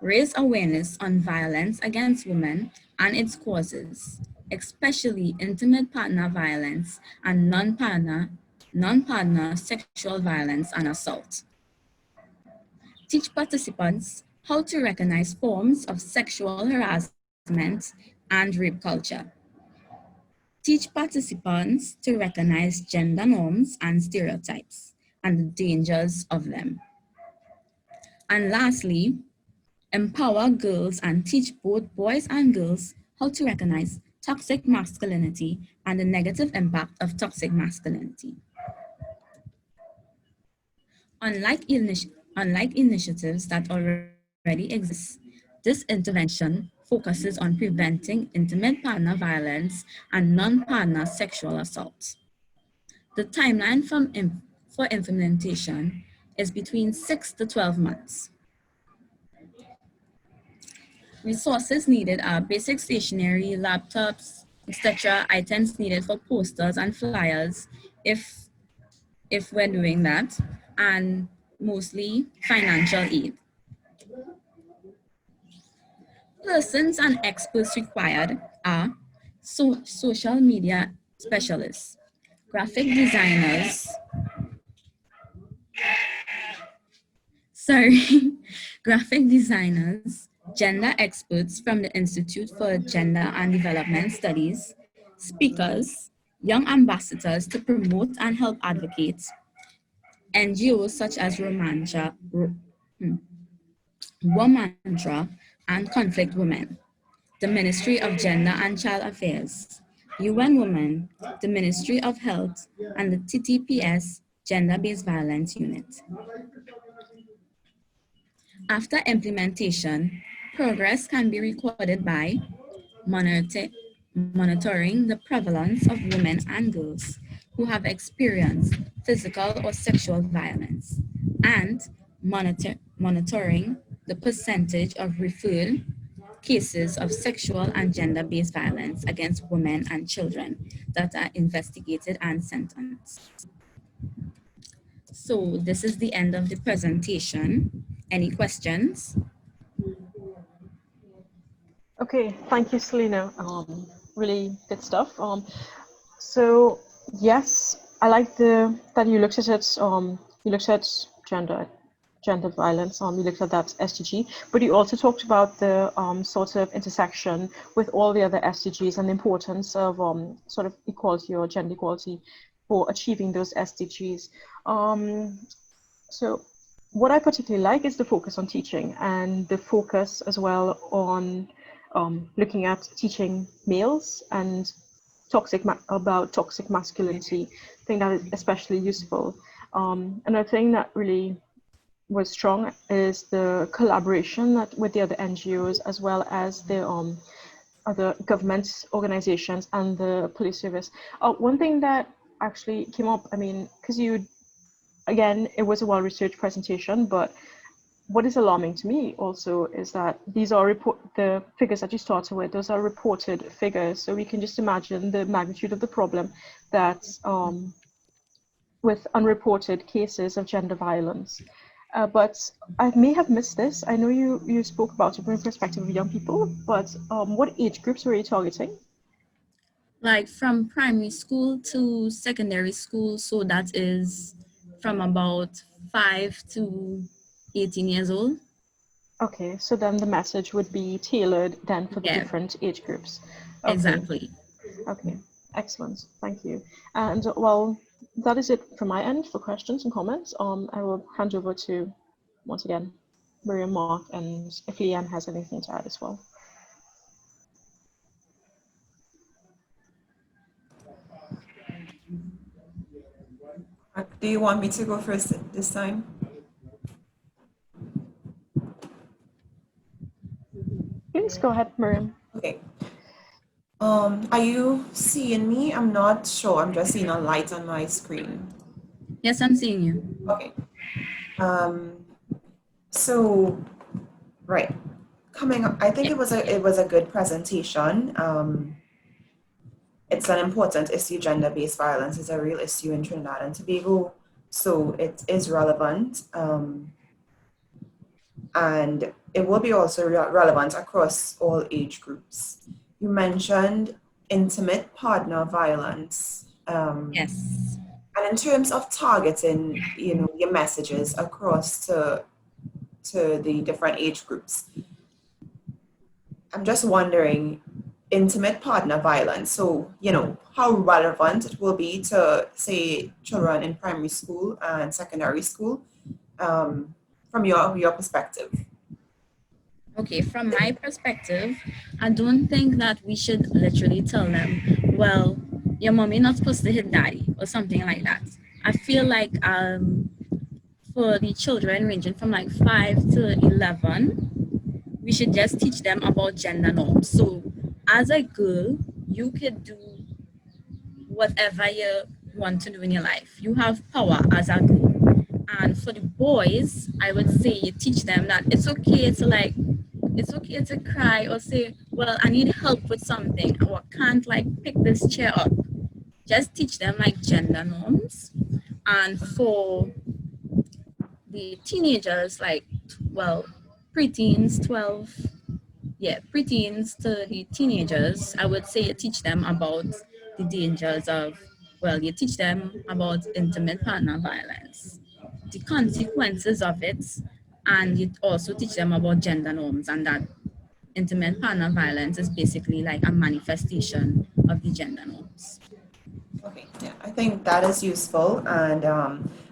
raise awareness on violence against women and its causes, especially intimate partner violence and non-partner sexual violence and assault. Teach participants how to recognize forms of sexual harassment and rape culture. Teach participants to recognize gender norms and stereotypes and the dangers of them. And lastly, empower girls and teach both boys and girls how to recognize toxic masculinity and the negative impact of toxic masculinity. Unlike initiatives that already exist, this intervention focuses on preventing intimate partner violence and non-partner sexual assault. The timeline for implementation is between 6 to 12 months. Resources needed are basic stationery, laptops, etc., items needed for posters and flyers if we're doing that, and mostly financial aid. Persons and experts required are social media specialists, graphic designers, graphic designers, gender experts from the Institute for Gender and Development Studies, speakers, young ambassadors to promote and help advocate, NGOs such as Womantra and Conflict Women, the Ministry of Gender and Child Affairs, UN Women, the Ministry of Health, and the TTPS Gender-Based Violence Unit. After implementation, progress can be recorded by monitoring the prevalence of women and girls who have experienced physical or sexual violence, and monitoring the percentage of referred cases of sexual and gender-based violence against women and children that are investigated and sentenced. So this is the end of the presentation. Any questions? Okay, thank you, Scyllina. Really good stuff. So yes, I like that you looked at it. You looked at gender violence. You looked at that SDG, but you also talked about the sort of intersection with all the other SDGs and the importance of sort of equality or gender equality for achieving those SDGs. So what I particularly like is the focus on teaching and the focus as well on looking at teaching males and about toxic masculinity. I think that is especially useful. Another thing that really was strong is the collaboration with the other NGOs as well as the other government organizations and the police service. One thing that actually came up, I mean, because again, it was a well-researched presentation, but what is alarming to me also is that these are the figures that you started with, those are reported figures. So we can just imagine the magnitude of the problem that's with unreported cases of gender violence. But I may have missed this. I know you spoke about it from the perspective of young people, but what age groups were you targeting? Like from primary school to secondary school, so that is from about 5 to 18 years old. Okay, so then the message would be tailored then for the different age groups. Okay. Exactly. Okay, excellent. Thank you. And well, that is it from my end for questions and comments. I will hand over to, once again, Miriam, Mark, and if Leanne has anything to add as well. Do you want me to go first this time? Please go ahead, Miriam. Okay. Are you seeing me? I'm not sure. I'm just seeing a light on my screen. Yes, I'm seeing you. Okay. So, right. Coming up, I think it was a good presentation. It's an important issue. Gender-based violence is a real issue in Trinidad and Tobago, so it is relevant. And it will be also relevant across all age groups. You mentioned intimate partner violence. Yes. And in terms of targeting, your messages across to the different age groups, I'm just wondering, intimate partner violence. So, how relevant it will be to, say, children in primary school and secondary school, from your perspective. Okay, from my perspective, I don't think that we should literally tell them, well, your mommy not supposed to hit daddy or something like that. I feel like for the children ranging from like 5 to 11, we should just teach them about gender norms. So as a girl, you could do whatever you want to do in your life. You have power as a girl. And for the boys, I would say you teach them that it's okay to cry or say, well, I need help with something, or can't pick this chair up. Just teach them gender norms. And for the teenagers, preteens, preteens to the teenagers, I would say you teach them about the dangers of, you teach them about intimate partner violence, the consequences of it, and you also teach them about gender norms, and that intimate partner violence is basically like a manifestation of the gender norms. Okay, yeah, I think that is useful, and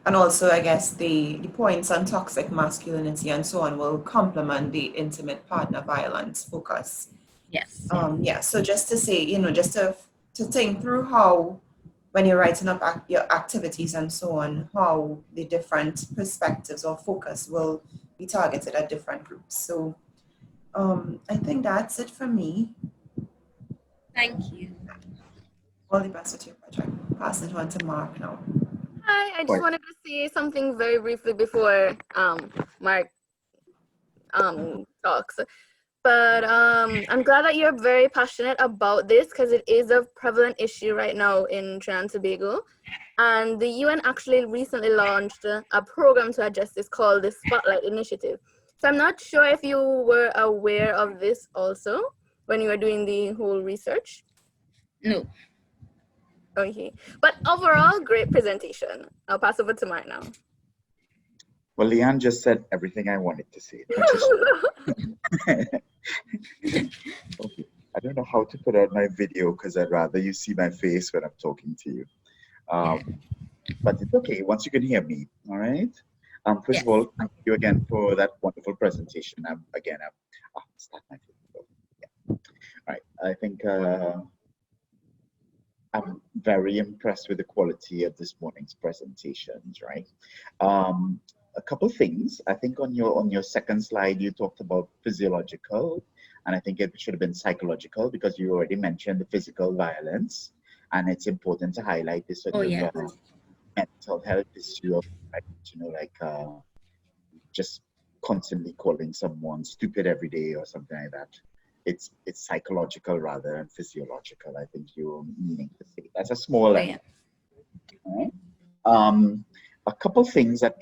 also I guess the points on toxic masculinity and so on will complement the intimate partner violence focus. Yes. Yeah. So just to say, just to think through how, when you're writing up your activities and so on, how the different perspectives or focus will be targeted at different groups. So I think that's it for me. Thank you. All the best with your project. Pass it on to Mark now. Hi, I just wanted to say something very briefly before Mark talks. But I'm glad that you're very passionate about this, because it is a prevalent issue right now in Trinidad and Tobago. And the UN actually recently launched a program to address this called the Spotlight Initiative. So I'm not sure if you were aware of this also when you were doing the whole research. No. Okay, but overall, great presentation. I'll pass over to Mark now. Well, Leanne just said everything I wanted to say, which is okay. I don't know how to put out my video because I'd rather you see my face when I'm talking to you. But it's okay once you can hear me. All right. First Yes. of all, thank you again for that wonderful presentation. Start my video. Yeah. All right. I think I'm very impressed with the quality of this morning's presentations. Right. A couple things. I think on your second slide you talked about physiological, and I think it should have been psychological because you already mentioned the physical violence, and it's important to highlight this sort Oh, of yeah. mental health issue of like just constantly calling someone stupid every day or something like that. It's psychological rather than physiological. I think you're meaning to say that's a small Oh, end. yeah. Right? A couple things that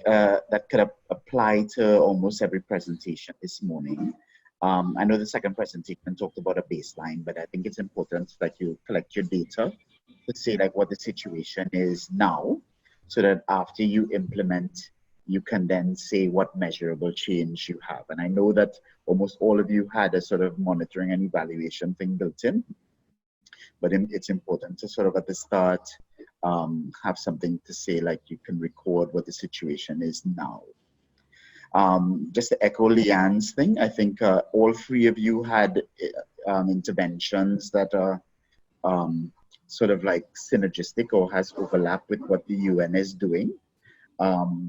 could apply to almost every presentation this morning. I know the second presentation talked about a baseline, but I think it's important that you collect your data to say like what the situation is now, so that after you implement, you can then say what measurable change you have. And I know that almost all of you had a sort of monitoring and evaluation thing built in, but it's important to sort of at the start have something to say, like you can record what the situation is now. Just to echo Leanne's thing, I think all three of you had interventions that are sort of like synergistic or has overlap with what the UN is doing.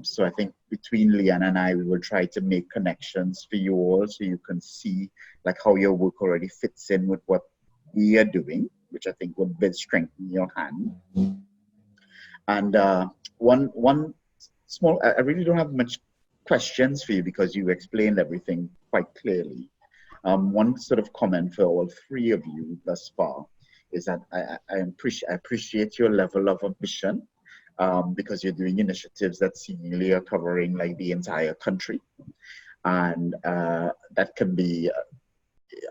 So I think between Leanne and I, we will try to make connections for you all so you can see like how your work already fits in with what we are doing, which I think will build strengthen your hand. And one small, I really don't have much questions for you because you explained everything quite clearly. One sort of comment for all three of you thus far is that I appreciate your level of ambition because you're doing initiatives that seemingly are covering like the entire country. And that can be,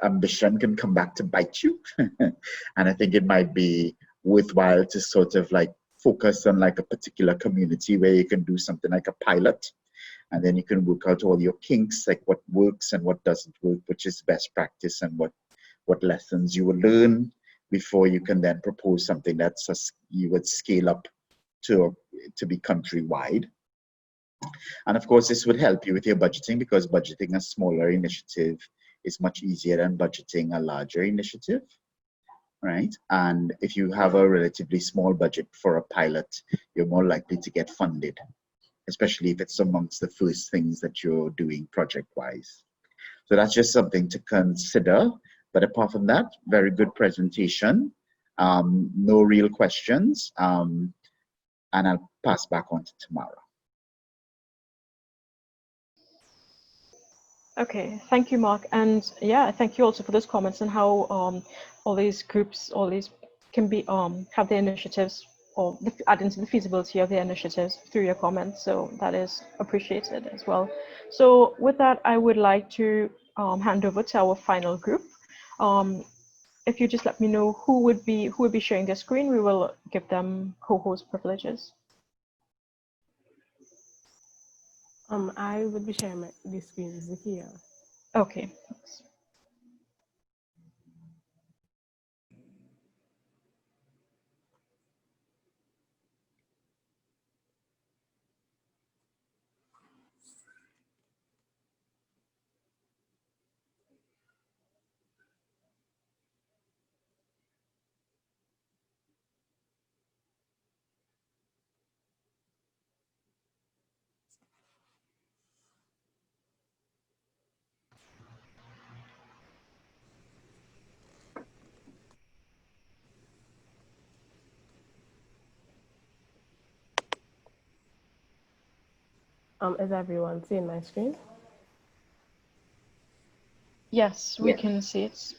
ambition can come back to bite you. And I think it might be worthwhile to sort of like focus on like a particular community where you can do something like a pilot. And then you can work out all your kinks, like what works and what doesn't work, which is best practice and what lessons you will learn before you can then propose something that's you would scale up to be countrywide. And of course, this would help you with your budgeting because budgeting a smaller initiative is much easier than budgeting a larger initiative, right? And if you have a relatively small budget for a pilot, you're more likely to get funded, especially if it's amongst the first things that you're doing project-wise. So that's just something to consider. But apart from that, very good presentation. No real questions. And I'll pass back on to Tamara. Okay, thank you, Mark. And yeah, thank you also for those comments and how all these groups, all these can be have their initiatives or add into the feasibility of their initiatives through your comments. So that is appreciated as well. So with that, I would like to hand over to our final group. If you just let me know who would be sharing their screen, we will give them co-host privileges. I would be sharing the screen, Zakiya. Okay. Thanks. Is everyone seeing my screen? Yes, we can see it.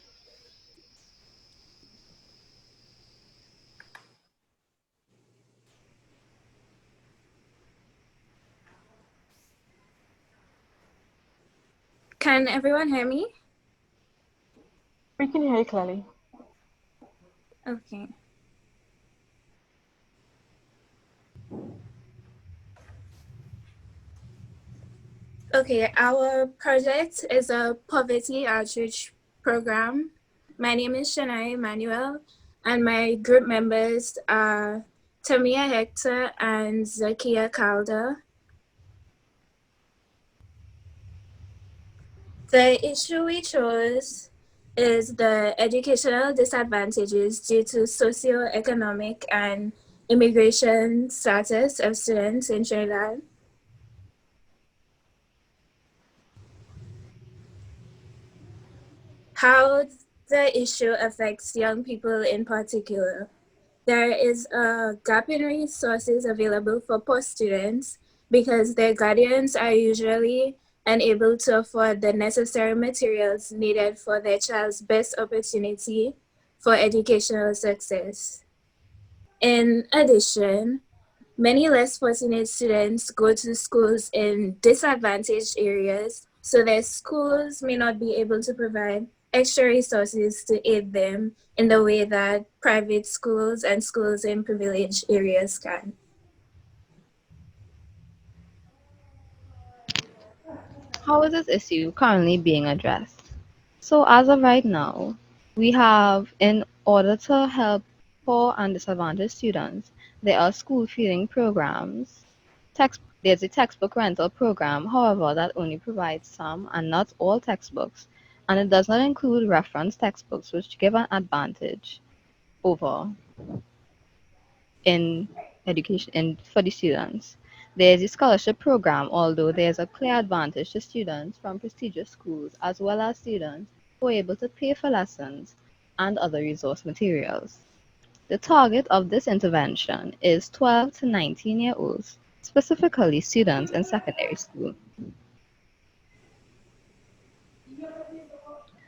Can everyone hear me? We can hear you clearly. Okay. Okay, our project is a poverty outreach program. My name is Shirniah Emmanuel, and my group members are Tamia Hector and Zakiya Calder. The issue we chose is the educational disadvantages due to socioeconomic and immigration status of students in Trinidad. How the issue affects young people in particular. There is a gap in resources available for poor students because their guardians are usually unable to afford the necessary materials needed for their child's best opportunity for educational success. In addition, many less fortunate students go to schools in disadvantaged areas, so their schools may not be able to provide extra resources to aid them in the way that private schools and schools in privileged areas can. How is this issue currently being addressed? So, as of right now, we have, in order to help poor and disadvantaged students, there are school feeding programs. There's a textbook rental program, however, that only provides some and not all textbooks, and it does not include reference textbooks, which give an advantage over in education and for the students. There is a scholarship program, although there is a clear advantage to students from prestigious schools as well as students who are able to pay for lessons and other resource materials. The target of this intervention is 12 to 19-year-olds, specifically students in secondary school.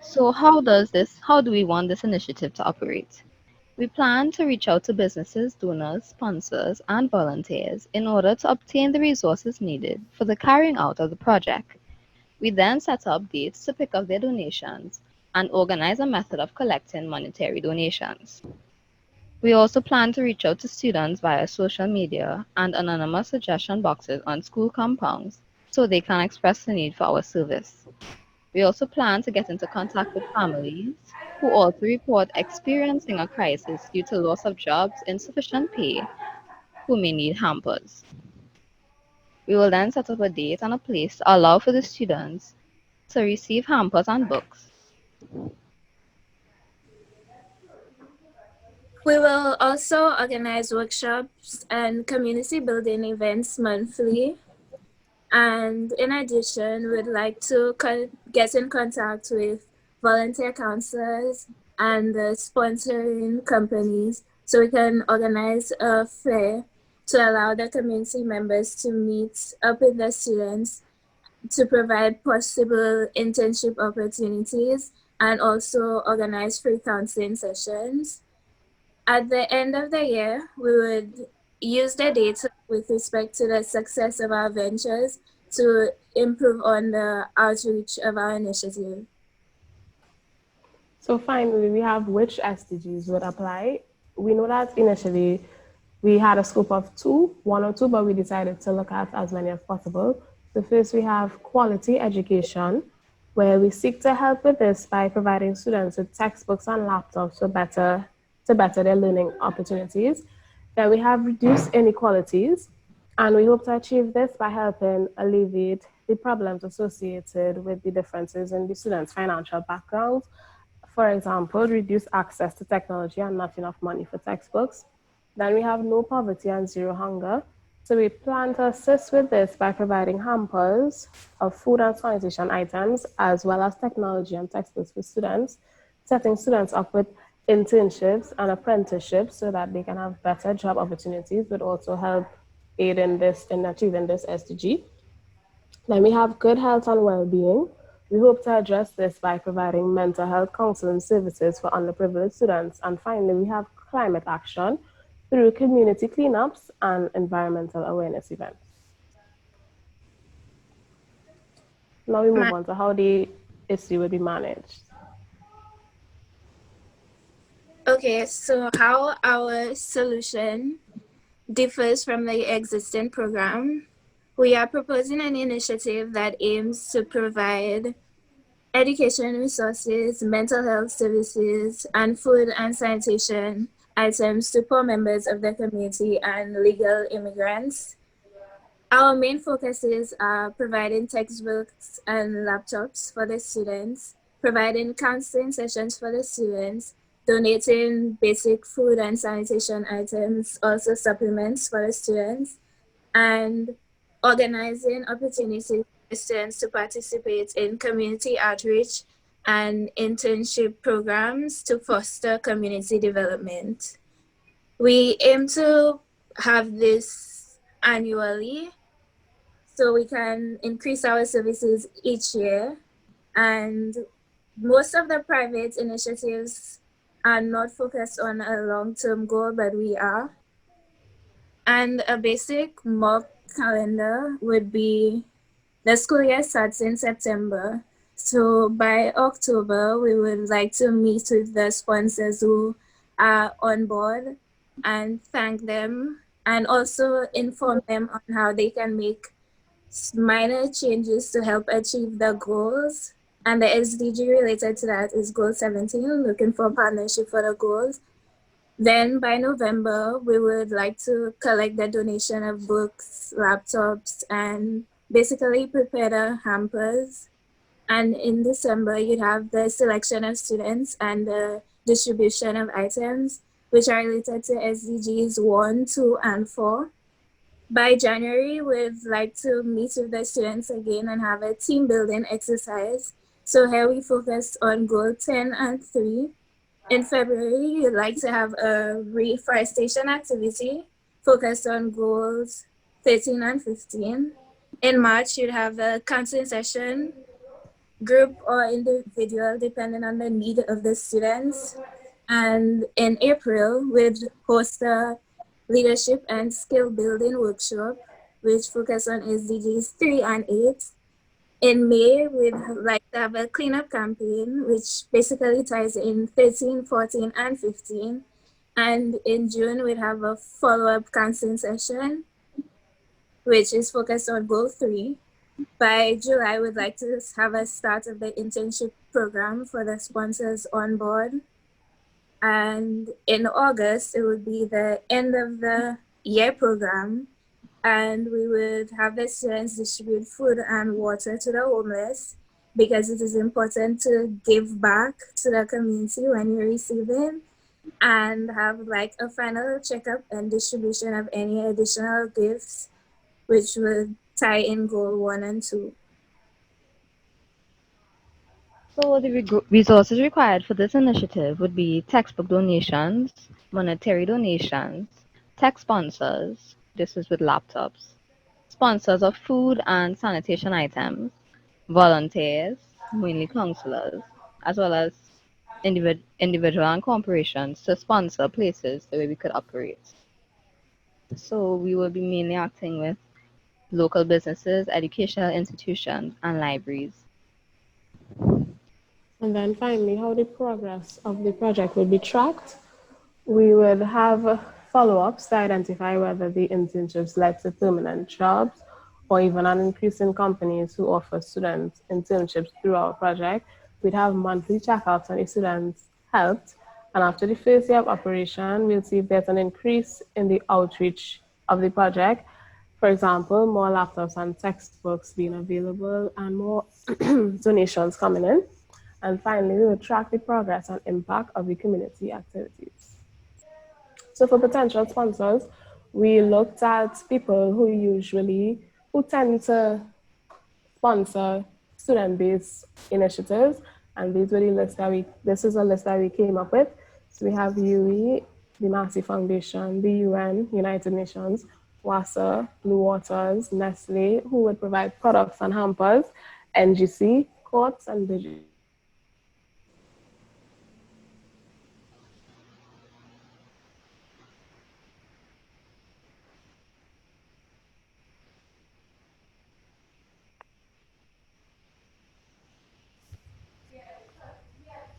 So how do we want this initiative to operate? We plan to reach out to businesses, donors, sponsors, and volunteers in order to obtain the resources needed for the carrying out of the project. We then set up dates to pick up their donations and organize a method of collecting monetary donations. We also plan to reach out to students via social media and anonymous suggestion boxes on school compounds so they can express the need for our service. We also plan to get into contact with families who also report experiencing a crisis due to loss of jobs, insufficient pay, who may need hampers. We will then set up a date and a place to allow for the students to receive hampers and books. We will also organize workshops and community building events monthly. And in addition, we'd like to get in contact with volunteer counselors and the sponsoring companies so we can organize a fair to allow the community members to meet up with the students to provide possible internship opportunities and also organize free counseling sessions. At the end of the year, we would use the data with respect to the success of our ventures to improve on the outreach of our initiative. So finally, we have which SDGs would apply. We know that initially we had a scope of one or two, but we decided to look at as many as possible. So first we have quality education, where we seek to help with this by providing students with textbooks and laptops to better their learning opportunities. Then we have reduced inequalities, and we hope to achieve this by helping alleviate the problems associated with the differences in the students' financial backgrounds. For example, reduce access to technology and not enough money for textbooks. Then we have no poverty and zero hunger. So we plan to assist with this by providing hampers of food and sanitation items, as well as technology and textbooks for students, setting students up with internships and apprenticeships so that they can have better job opportunities, but also help aid in achieving this SDG. Then we have good health and well-being. We hope to address this by providing mental health counseling services for underprivileged students. And finally, we have climate action through community cleanups and environmental awareness events. Now we move on to how the issue will be managed. Okay, so how our solution differs from the existing program. We are proposing an initiative that aims to provide education resources, mental health services, and food and sanitation items to poor members of the community and legal immigrants. Our main focuses are providing textbooks and laptops for the students, providing counseling sessions for the students, donating basic food and sanitation items, also supplements for the students, and organizing opportunities for students to participate in community outreach and internship programs to foster community development. We aim to have this annually so we can increase our services each year. And most of the private initiatives are not focused on a long-term goal, but we are. And a basic mock calendar would be the school year starts in September. So by October, we would like to meet with the sponsors who are on board and thank them and also inform them on how they can make minor changes to help achieve the goals. And the SDG related to that is goal 17, looking for partnership for the goals. Then by November, we would like to collect the donation of books, laptops, and basically prepare the hampers. And in December, you'd have the selection of students and the distribution of items, which are related to SDGs 1, 2, and 4. By January, we'd like to meet with the students again and have a team building exercise. So here we focus on goal 10 and 3. In February, you'd like to have a reforestation activity focused on goals 13 and 15. In March, you'd have a counseling session, group or individual, depending on the need of the students. And in April, we'd host a leadership and skill building workshop, which focus on SDGs 3 and 8. In May, we'd like to have a cleanup campaign, which basically ties in 13, 14, and 15. And in June, we'd have a follow-up counseling session, which is focused on goal 3. By July, we'd like to have a start of the internship program for the sponsors on board. And in August, it would be the end of the year program, and we would have the students distribute food and water to the homeless because it is important to give back to the community when you're receiving, and have like a final checkup and distribution of any additional gifts, which would tie in goal 1 and 2. So the resources required for this initiative would be textbook donations, monetary donations, tech sponsors, this is with laptops, sponsors of food and sanitation items, volunteers, mainly counselors, as well as individual and corporations to sponsor places the way we could operate. So we will be mainly acting with local businesses, educational institutions, and libraries. And then finally, how the progress of the project will be tracked. We would have follow-ups to identify whether the internships led to permanent jobs or even an increase in companies who offer students internships through our project. We'd have monthly checkouts on the students helped. And after the first year of operation, we'll see if there's an increase in the outreach of the project. For example, more laptops and textbooks being available and more donations coming in. And finally, we will track the progress and impact of the community activities. So for potential sponsors, we looked at people who tend to sponsor student-based initiatives, and this is a list that we came up with. So we have UE, the Massey Foundation, the UN, United Nations, WASA, Blue Waters, Nestle, who would provide products and hampers, NGC, Courts, and Digital.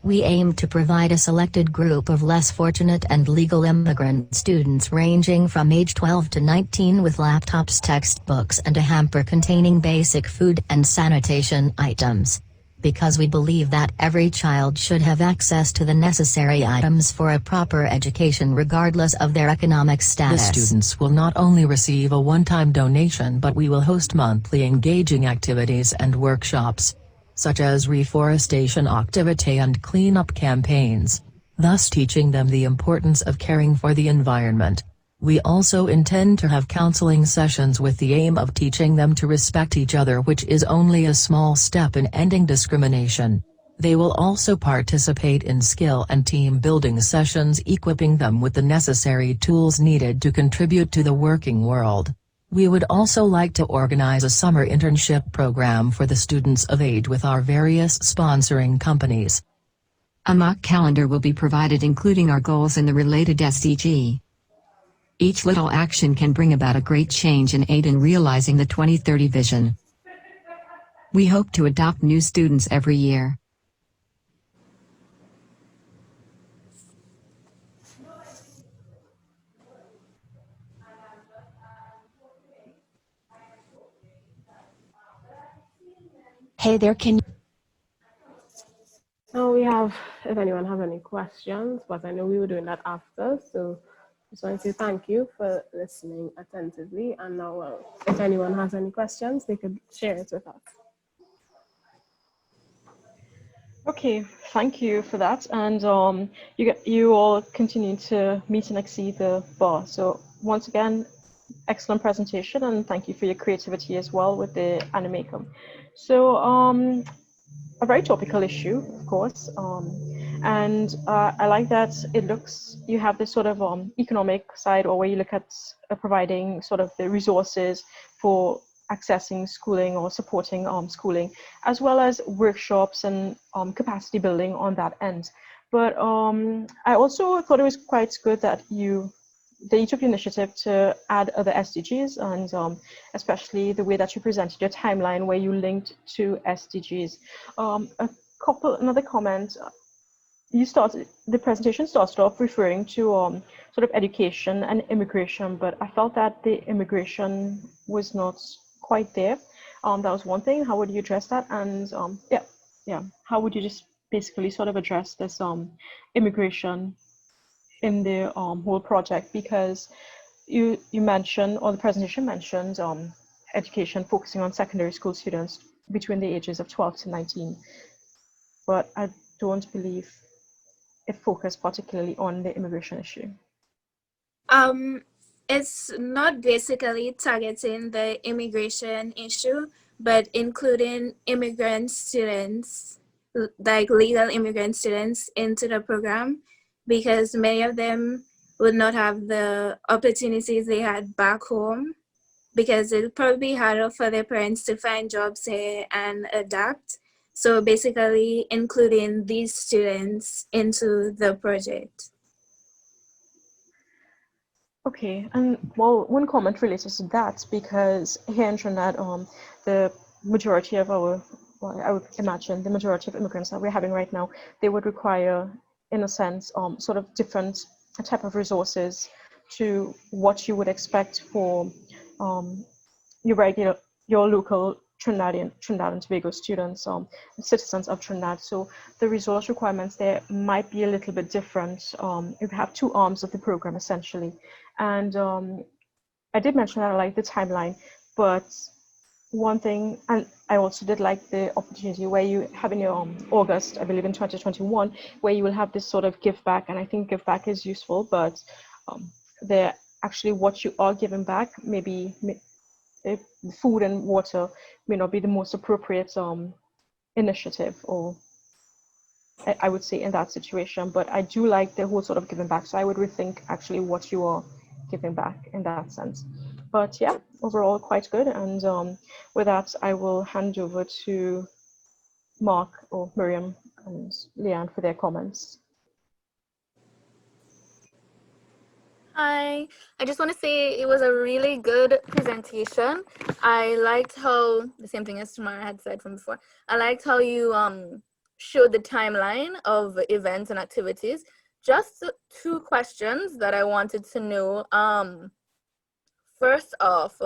We aim to provide a selected group of less fortunate and legal immigrant students ranging from age 12 to 19 with laptops, textbooks, and a hamper containing basic food and sanitation items. Because we believe that every child should have access to the necessary items for a proper education regardless of their economic status. The students will not only receive a one-time donation, but we will host monthly engaging activities and workshops, such as reforestation activity and cleanup campaigns, thus teaching them the importance of caring for the environment. We also intend to have counseling sessions with the aim of teaching them to respect each other, which is only a small step in ending discrimination. They will also participate in skill and team building sessions, equipping them with the necessary tools needed to contribute to the working world. We would also like to organize a summer internship program for the students of aid with our various sponsoring companies. A mock calendar will be provided including our goals and the related SDG. Each little action can bring about a great change and aid in realizing the 2030 vision. We hope to adopt new students every year. Hey there, can Now we have, if anyone has any questions, but I know we were doing that after, so just want to say thank you for listening attentively. And now, if anyone has any questions, they could share it with us. Okay, thank you for that. And you all continue to meet and exceed the bar. So once again, excellent presentation, and thank you for your creativity as well with the animacum. So a very topical issue, of course, and I like that you have this sort of economic side, or where you look at providing sort of the resources for accessing schooling or supporting schooling, as well as workshops and capacity building on that end. But I also thought it was quite good that you took the initiative to add other SDGs, and especially the way that you presented your timeline where you linked to SDGs. Another comment, the presentation started off referring to sort of education and immigration, but I felt that the immigration was not quite there. That was one thing. How would you address that? And how would you just basically sort of address this immigration in the whole project? Because you mentioned, or the presentation mentioned, education focusing on secondary school students between the ages of 12 to 19, but I don't believe it focused particularly on the immigration issue. It's not basically targeting the immigration issue, but including immigrant students, like legal immigrant students, into the program, because many of them would not have the opportunities they had back home, because it would probably be harder for their parents to find jobs here and adapt. So basically including these students into the project. Okay, and well, one comment related to that, because here in Trinidad, the majority of I would imagine the majority of immigrants that we're having right now, they would require, in a sense, sort of different type of resources to what you would expect for your local Trinidad and Tobago students, citizens of Trinidad. So the resource requirements there might be a little bit different. You have two arms of the program essentially. And I did mention that I like the timeline, but one thing, and I also did like the opportunity where you have in your August, I believe in 2021, where you will have this sort of give back. And I think give back is useful, but they're actually what you are giving back, maybe food and water may not be the most appropriate initiative, or I would say in that situation, but I do like the whole sort of giving back. So I would rethink actually what you are giving back in that sense. But yeah, overall quite good. And with that, I will hand over to Mark or Miriam and Leanne for their comments. Hi, I just want to say it was a really good presentation. I liked how, the same thing as Tamara had said from before, I liked how you showed the timeline of events and activities. Just two questions that I wanted to know. First off,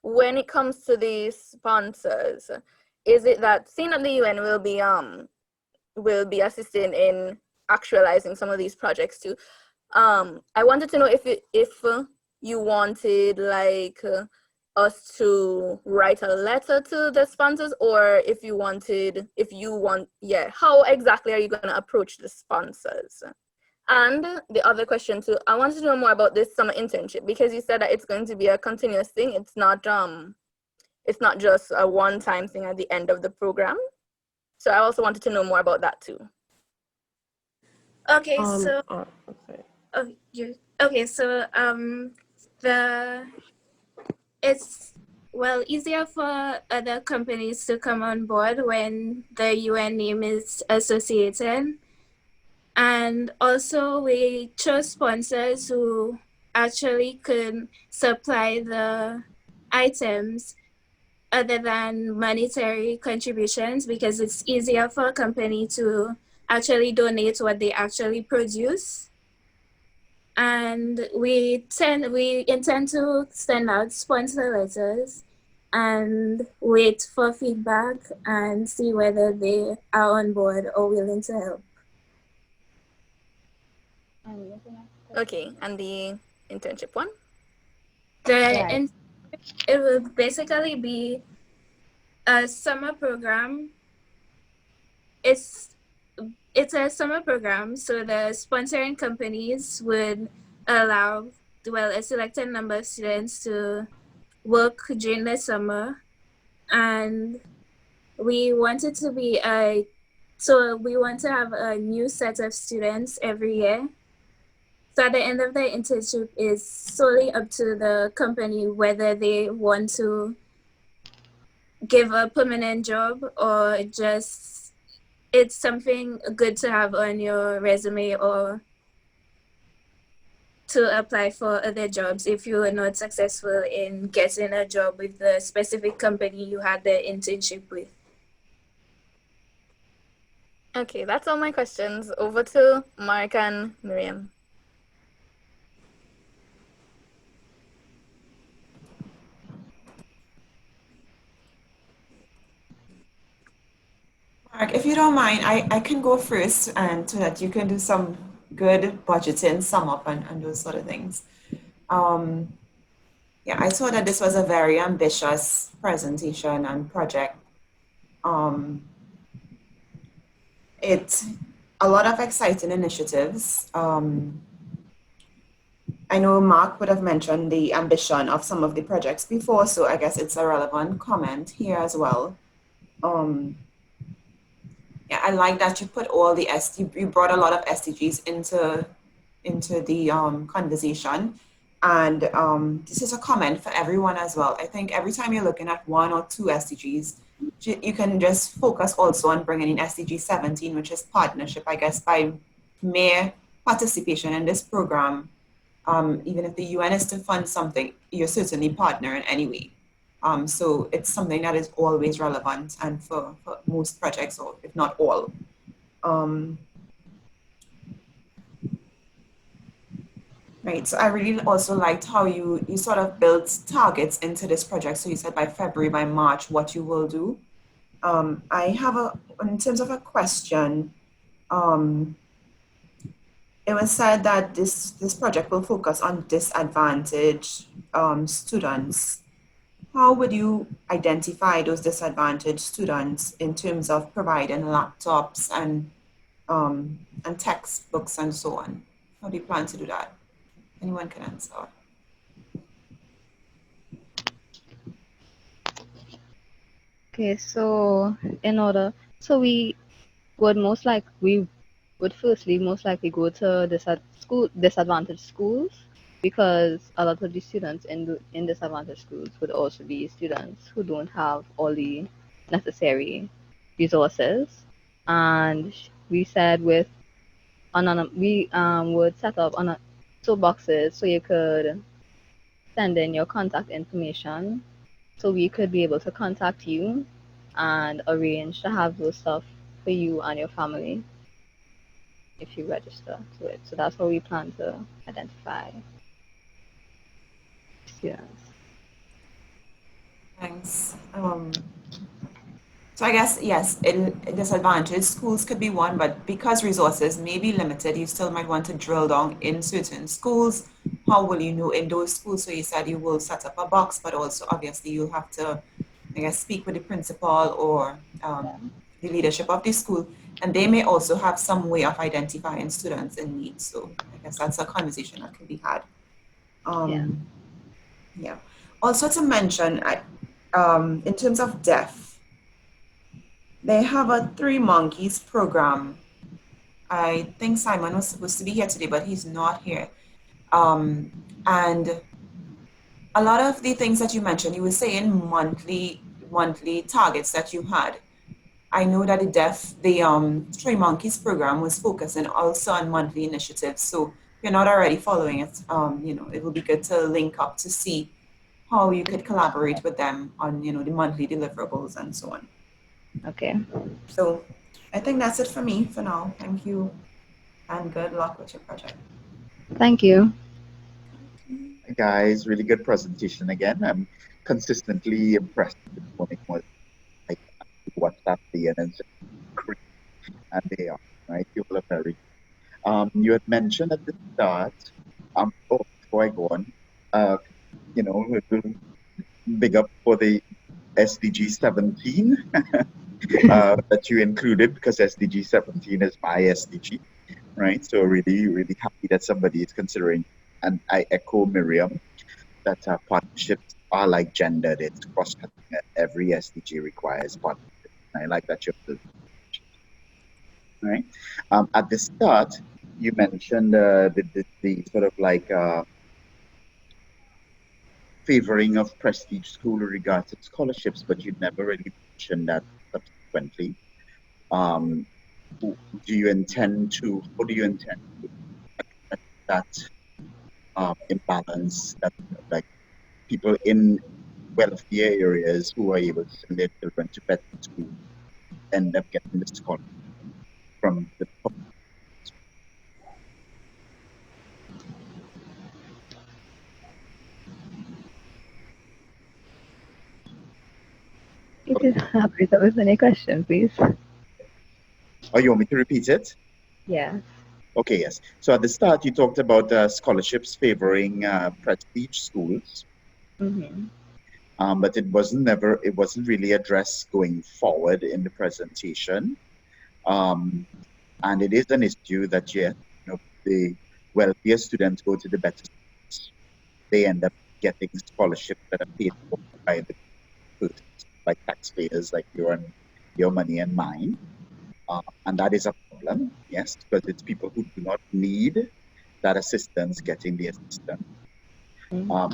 when it comes to the sponsors, is it that seeing that the UN will be assisting in actualizing some of these projects too? I wanted to know if you wanted like us to write a letter to the sponsors, or if you want, yeah, how exactly are you going to approach the sponsors? And the other question too, I wanted to know more about this summer internship, because you said that it's going to be a continuous thing. It's not just a one-time thing at the end of the program. So I also wanted to know more about that too. Okay, so it's easier for other companies to come on board when the UN name is associated. And also we chose sponsors who actually could supply the items other than monetary contributions, because it's easier for a company to actually donate what they actually produce. And we intend to send out sponsor letters and wait for feedback and see whether they are on board or willing to help. Okay, and the internship one? It will basically be a summer program. It's a summer program, so the sponsoring companies would allow a selected number of students to work during the summer, and we want it to be we want to have a new set of students every year. So at the end of the internship is solely up to the company whether they want to give a permanent job or just it's something good to have on your resume or to apply for other jobs if you are not successful in getting a job with the specific company you had the internship with. Okay, that's all my questions. Over to Mark and Miriam. Mark, if you don't mind, I can go first and so that you can do some good budgeting, sum up and those sort of things. Yeah, I saw that this was a very ambitious presentation and project. It's a lot of exciting initiatives. I know Mark would have mentioned the ambition of some of the projects before, so I guess it's a relevant comment here as well. Yeah, I like that you put all the you brought a lot of SDGs into the conversation. And this is a comment for everyone as well. I think every time you're looking at one or two SDGs, you can just focus also on bringing in SDG 17, which is partnership, I guess, by mere participation in this program. Even if the UN is to fund something, you're certainly partner in any way. So it's something that is always relevant and for most projects, or if not all. Right, so I really also liked how you sort of built targets into this project. So you said by February, by March, what you will do. I have in terms of a question, it was said that this project will focus on disadvantaged students. How would you identify those disadvantaged students in terms of providing laptops and textbooks and so on? How do you plan to do that? Anyone can answer. Okay, so we would firstly most likely go to disadvantaged schools, because a lot of the students in disadvantaged schools would also be students who don't have all the necessary resources. And we said we would set up two boxes so you could send in your contact information, so we could be able to contact you and arrange to have those stuff for you and your family if you register to it. So that's how we plan to identify students. Thanks. So I guess, yes, in disadvantaged schools could be one, but because resources may be limited, you still might want to drill down in certain schools. How will you know in those schools? So you said you will set up a box, but also obviously you'll have to, I guess, speak with the principal or the leadership of the school, and they may also have some way of identifying students in need. So I guess that's a conversation that can be had. Yeah. Also to mention, in terms of deaf, they have a Three Monkeys program. I think Simon was supposed to be here today, but he's not here. And a lot of the things that you mentioned, you were saying monthly targets that you had. I know that the Three Monkeys program was focusing also on monthly initiatives. So if you're not already following it, it will be good to link up to see how you could collaborate with them on, the monthly deliverables and so on. Okay. So I think that's it for me for now. Thank you and good luck with your project. Thank you. Guys, really good presentation again. I'm consistently impressed this morning was like WhatsApp the and it's great, and they are right. You all are very. You had mentioned at the start. Before I go on, big up for the SDG 17 that you included because SDG 17 is my SDG, right? So really, really happy that somebody is considering. And I echo Miriam that partnerships are like gendered. It's cross-cutting. Every SDG requires partnership. I like that you're right. At the start, you mentioned the sort of like favoring of prestige school with regards to scholarships, but you never really mentioned that subsequently. How do you intend to that imbalance that like people in wealthier areas who are able to send their children to better school end up getting the scholarship from the public? You can repeat that with any question, please. Oh, you want me to repeat it? Yeah. Okay, yes. So at the start, you talked about scholarships favoring prestige schools, but it wasn't really addressed going forward in the presentation. And it is an issue that the wealthier students go to the better schools. They end up getting scholarships that are paid for by the by taxpayers like your money and mine. And that is a problem, yes, because it's people who do not need that assistance getting the assistance. How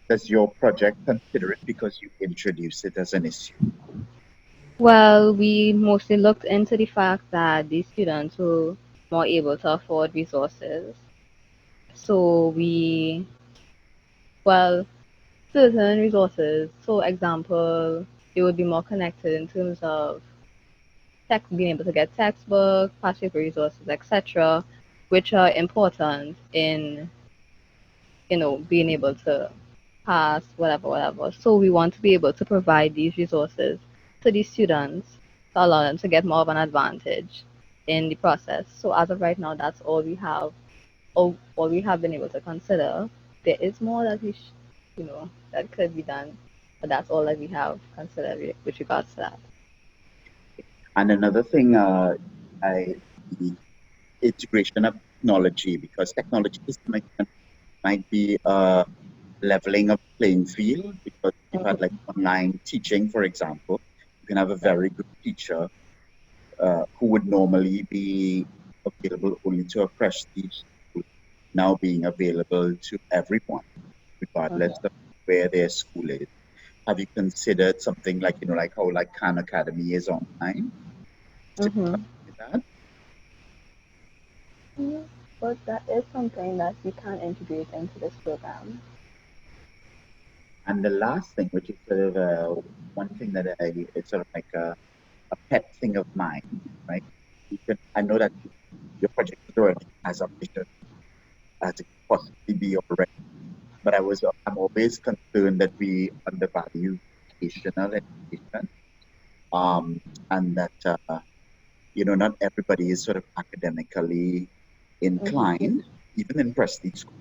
does your project consider it because you introduced it as an issue? Well, we mostly looked into the fact that these students were more able to afford resources. So certain resources, so example, they would be more connected in terms of being able to get textbooks, past paper resources, etc., which are important in, being able to pass, whatever. So we want to be able to provide these resources to these students to allow them to get more of an advantage in the process. So as of right now, that's all we have, or all we have been able to consider. There is more that that could be done, but that's all that we have considered with regards to that. And another thing, the integration of technology, because technology to some extent might be leveling of playing field, because you've had like online teaching, for example. You can have a very good teacher who would normally be available only to a prestige school, now being available to everyone, regardless of where their school is. Have you considered something like, like how like Khan Academy is online? That? But that is something that we can integrate into this program. And the last thing, which is sort of one thing that it's sort of like a pet thing of mine, right? I know that your project is already as ambitious as it could possibly be already, but I'm always concerned that we undervalue vocational education, and that not everybody is sort of academically inclined, even in prestige schools.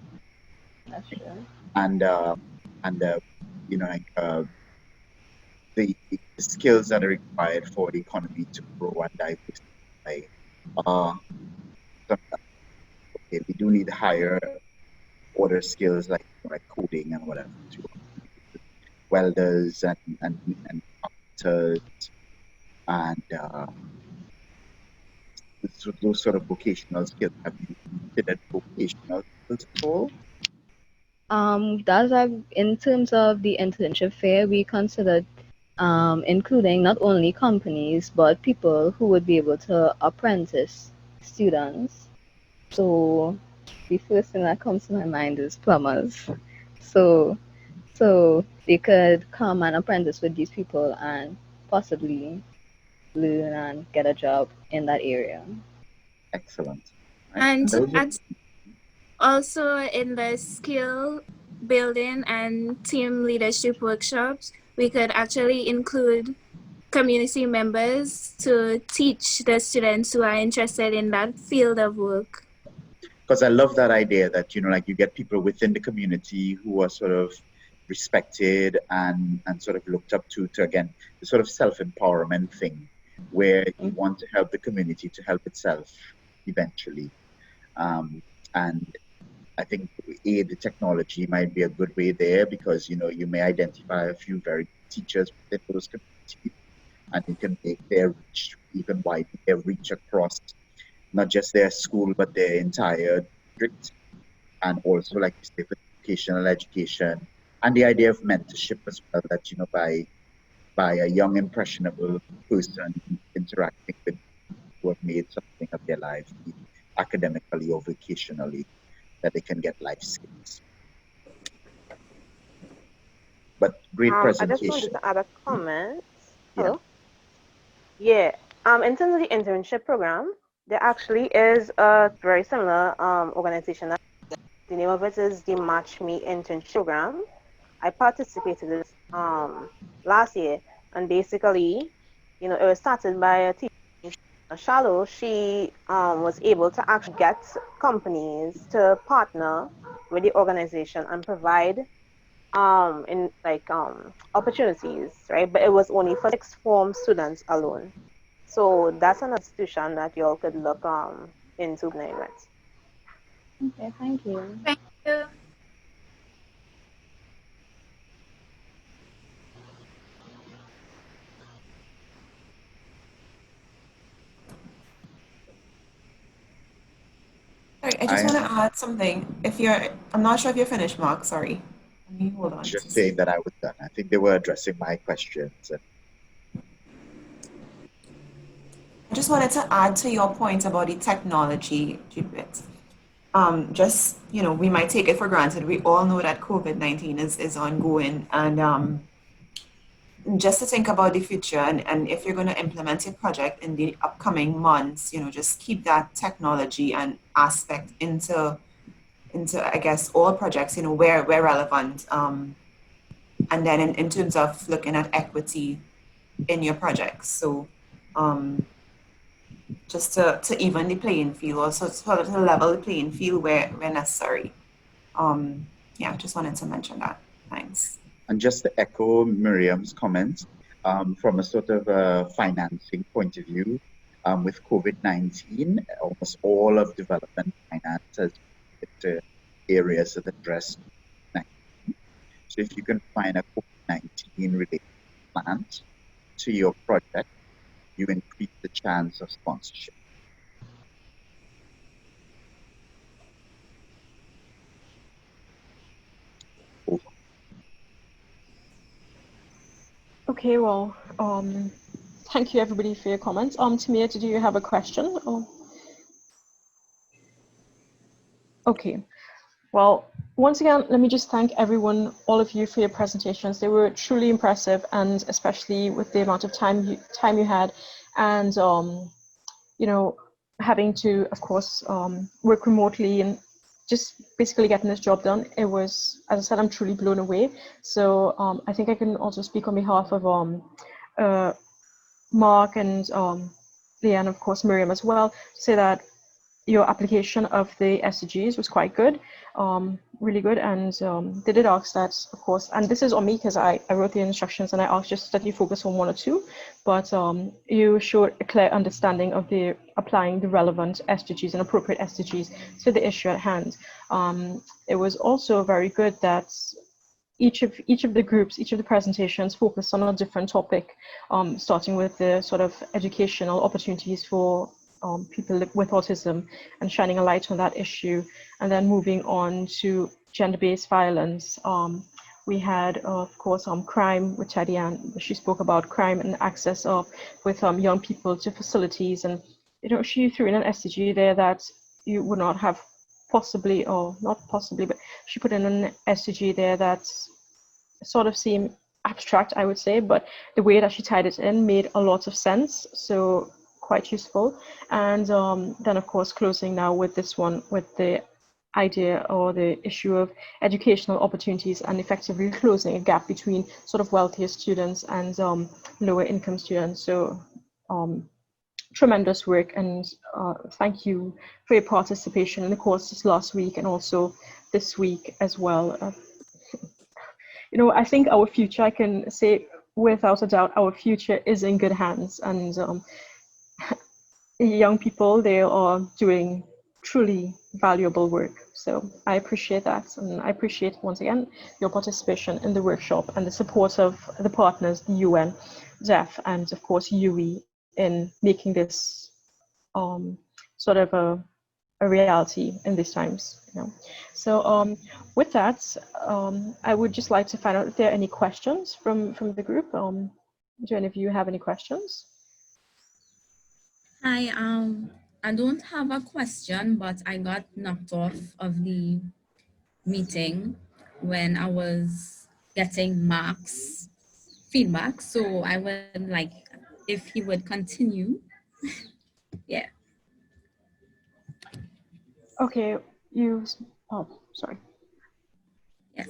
That's true. And and like the skills that are required for the economy to grow and diversify are okay. We do need higher order skills like coding and whatever, to welders and carpenters and those sort of vocational skills. Have you considered vocational skills at all? That's in terms of the internship fair, we considered including not only companies but people who would be able to apprentice students. So the first thing that comes to my mind is plumbers. So they could come and apprentice with these people and possibly learn and get a job in that area. Excellent. Right? And to Those are add, also in the skill building and team leadership workshops, we could actually include community members to teach the students who are interested in that field of work. because I love that idea that like you get people within the community who are sort of respected and sort of looked up to again the sort of self-empowerment thing where you want to help the community to help itself eventually, and I think the technology might be a good way there because you may identify a few very good teachers within those communities and you can make their reach even widen their reach across not just their school but their entire district, and also like you say for vocational education and the idea of mentorship as well, that by a young impressionable person interacting with who have made something of their lives, be it academically or vocationally, that they can get life skills. But great I just wanted presentation. to add a comment. Yeah. Hello? Yeah. In terms of the internship program, there actually is a very similar organization. The name of it is the Match Me Internship Program. I participated in this last year, and basically, it was started by a teacher, Shallow. She was able to actually get companies to partner with the organization and provide in like opportunities, right? But it was only for sixth form students alone. So that's an institution that y'all could look into next. Okay, thank you. Thank you. Sorry, I just want to add something. I'm not sure if you're finished, Mark. Sorry. Let me hold on. Just saying that I was done. I think they were addressing my questions. I just wanted to add to your point about the technology bit. Just, we might take it for granted. We all know that COVID-19 is ongoing, and just to think about the future, and if you're going to implement a project in the upcoming months, just keep that technology and aspect into I guess all projects, where relevant, and then in terms of looking at equity in your projects. So just to even the playing field, also sort of to level the playing field where necessary. Yeah, just wanted to mention that. Thanks. And just to echo Miriam's comments, from a sort of financing point of view, with COVID-19, almost all of development finance has been to areas that address COVID-19. So if you can find a COVID-19 related plant to your project, you increase the chance of sponsorship. Over. Okay, well, thank you everybody for your comments. Tamia, did you have a question? Okay. Well, once again, let me just thank everyone, all of you, for your presentations. They were truly impressive, and especially with the amount of time you had, and you know, having to, of course, work remotely and just basically getting this job done. It was, as I said, I'm truly blown away. So I think I can also speak on behalf of Mark and Leanne, of course, Miriam as well, to say that your application of the SDGs was quite good, really good. And they did ask that, of course, and this is on me because I wrote the instructions and I asked just that you focus on one or two, but you showed a clear understanding of the applying the relevant SDGs and appropriate SDGs to the issue at hand. It was also very good that each of the groups, each of the presentations focused on a different topic, starting with the sort of educational opportunities for people with autism and shining a light on that issue, and then moving on to gender-based violence. We had, of course, crime with Teddy Ann. She spoke about crime and access of with young people to facilities, and she threw in an SDG there that you would not have possibly, or not possibly, but she put in an SDG there that sort of seemed abstract, I would say, but the way that she tied it in made a lot of sense, so quite useful. And then, of course, closing now with this one, with the idea or the issue of educational opportunities and effectively closing a gap between sort of wealthier students and lower income students. So tremendous work, and thank you for your participation in the courses last week and also this week as well. I think our future, I can say without a doubt, our future is in good hands, and young people, they are doing truly valuable work. So I appreciate that, and I appreciate once again your participation in the workshop and the support of the partners, the UN, ZEF, and of course UE, in making this sort of a reality in these times. So with that, I would just like to find out if there are any questions from the group. Do any of you have any questions? Hi, I don't have a question, but I got knocked off of the meeting when I was getting Mark's feedback. So I would like if he would continue. Yeah. Okay, oh, sorry. Yes.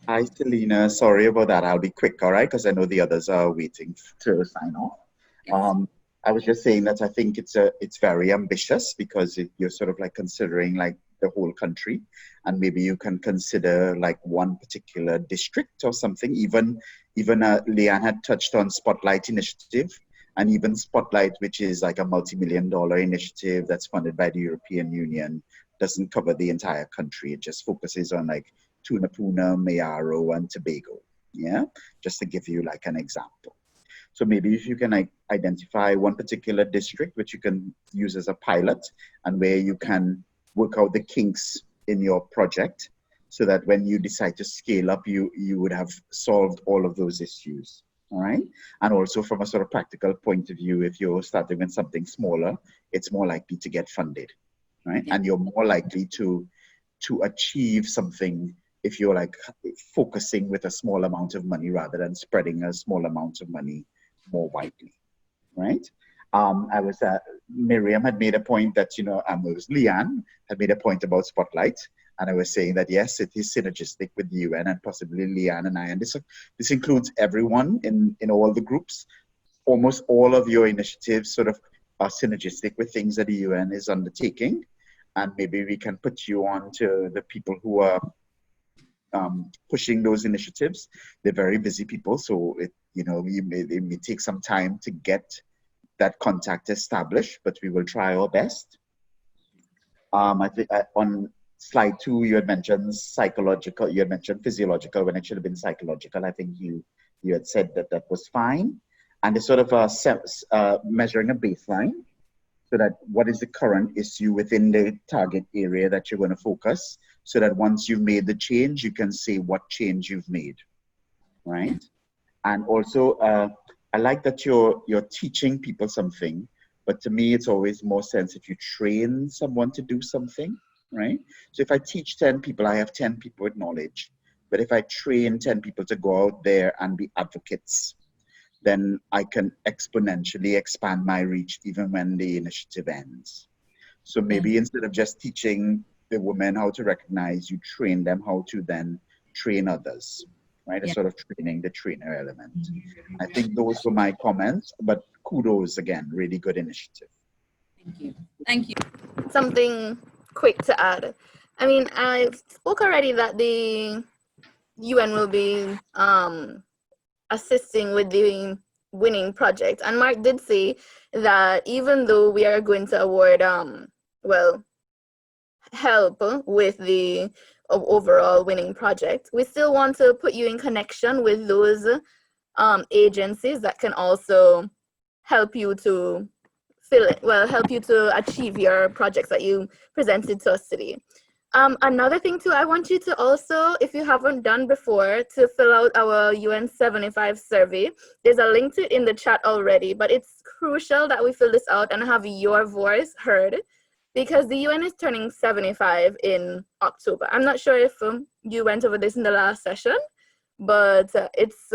Hi, Scyllina. Sorry about that. I'll be quick, all right? Because I know the others are waiting to sign off. I was just saying that I think it's very ambitious because you're sort of like considering like the whole country, and maybe you can consider like one particular district or something. Even Leanne had touched on Spotlight Initiative, and even Spotlight, which is like a multi-million-dollar initiative that's funded by the European Union, doesn't cover the entire country. It just focuses on like Tunapuna, Mayaro, and Tobago. Yeah, just to give you like an example. So maybe if you can identify one particular district which you can use as a pilot, and where you can work out the kinks in your project, so that when you decide to scale up, you would have solved all of those issues. All right. And also from a sort of practical point of view, if you're starting with something smaller, it's more likely to get funded, right? And you're more likely to achieve something if you're like focusing with a small amount of money rather than spreading a small amount of money more widely, right? Miriam had made a point that, it was Leanne had made a point about Spotlight, and I was saying that yes, it is synergistic with the UN and possibly Leanne and I, and this includes everyone in all the groups. Almost all of your initiatives sort of are synergistic with things that the UN is undertaking, and maybe we can put you on to the people who are pushing those initiatives. They're very busy people, so it may take some time to get that contact established, but we will try our best. I think on slide 2 you had mentioned psychological, you had mentioned physiological when it should have been psychological. I think you had said that was fine, and it's sort of measuring a baseline, so that what is the current issue within the target area that you're going to focus, so that once you've made the change, you can say what change you've made, right? And also, I like that you're teaching people something But to me, it's always more sense if you train someone to do something, right? So if I teach 10 people, I have 10 people with knowledge. But if I train 10 people to go out there and be advocates, then I can exponentially expand my reach even when the initiative ends. So maybe instead of just teaching the women how to recognize, you train them how to then train others, right? A sort of training the trainer element. I think those were my comments, but kudos again, really good initiative. Thank you. Thank you. Something quick to add. I mean, I spoke already that the UN will be assisting with the winning project, and Mark did say that even though we are going to award well, help with the overall winning project, we still want to put you in connection with those agencies that can also help you to help you to achieve your projects that you presented to us today. Another thing too, I want you to also, if you haven't done before, to fill out our UN 75 survey. There's a link to it in the chat already, but it's crucial that we fill this out and have your voice heard, because the UN is turning 75 in October. I'm not sure if you went over this in the last session, but it's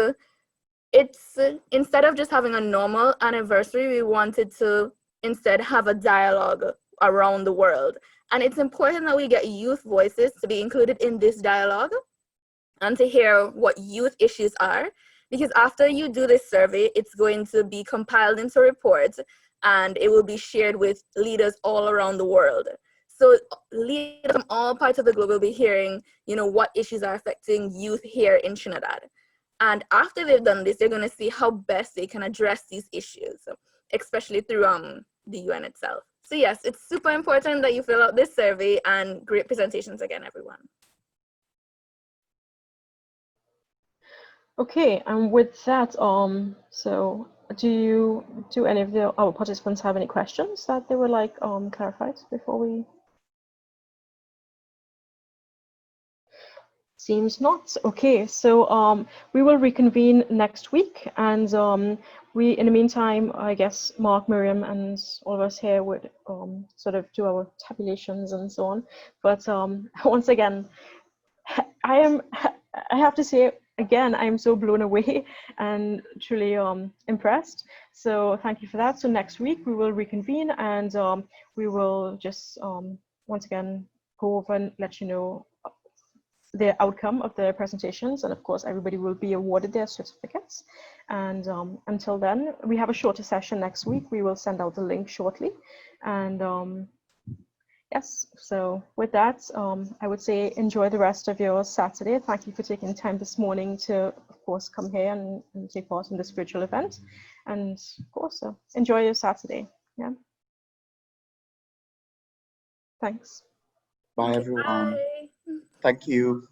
instead of just having a normal anniversary, we wanted to instead have a dialogue around the world. And it's important that we get youth voices to be included in this dialogue and to hear what youth issues are. Because after you do this survey, it's going to be compiled into reports and it will be shared with leaders all around the world. So leaders from all parts of the globe will be hearing, you know, what issues are affecting youth here in Trinidad. And after they've done this, they're going to see how best they can address these issues, especially through the UN itself. So yes, it's super important that you fill out this survey, and great presentations again, everyone. Okay, and with that, so do any of our participants have any questions that they would like clarified before we? Seems not. Okay, so we will reconvene next week, and in the meantime, I guess Mark, Miriam, and all of us here would sort of do our tabulations and so on. But once again, I have to say again, I am so blown away and truly impressed. So thank you for that. So next week we will reconvene, and we will just once again go over and let you know the outcome of the presentations, and of course everybody will be awarded their certificates. And until then, we have a shorter session next week. We will send out the link shortly. And yes, so with that, I would say enjoy the rest of your Saturday. Thank you for taking time this morning to, of course, come here and take part in this virtual event. And of course, enjoy your Saturday. Yeah. Thanks. Bye, everyone. Bye. Thank you.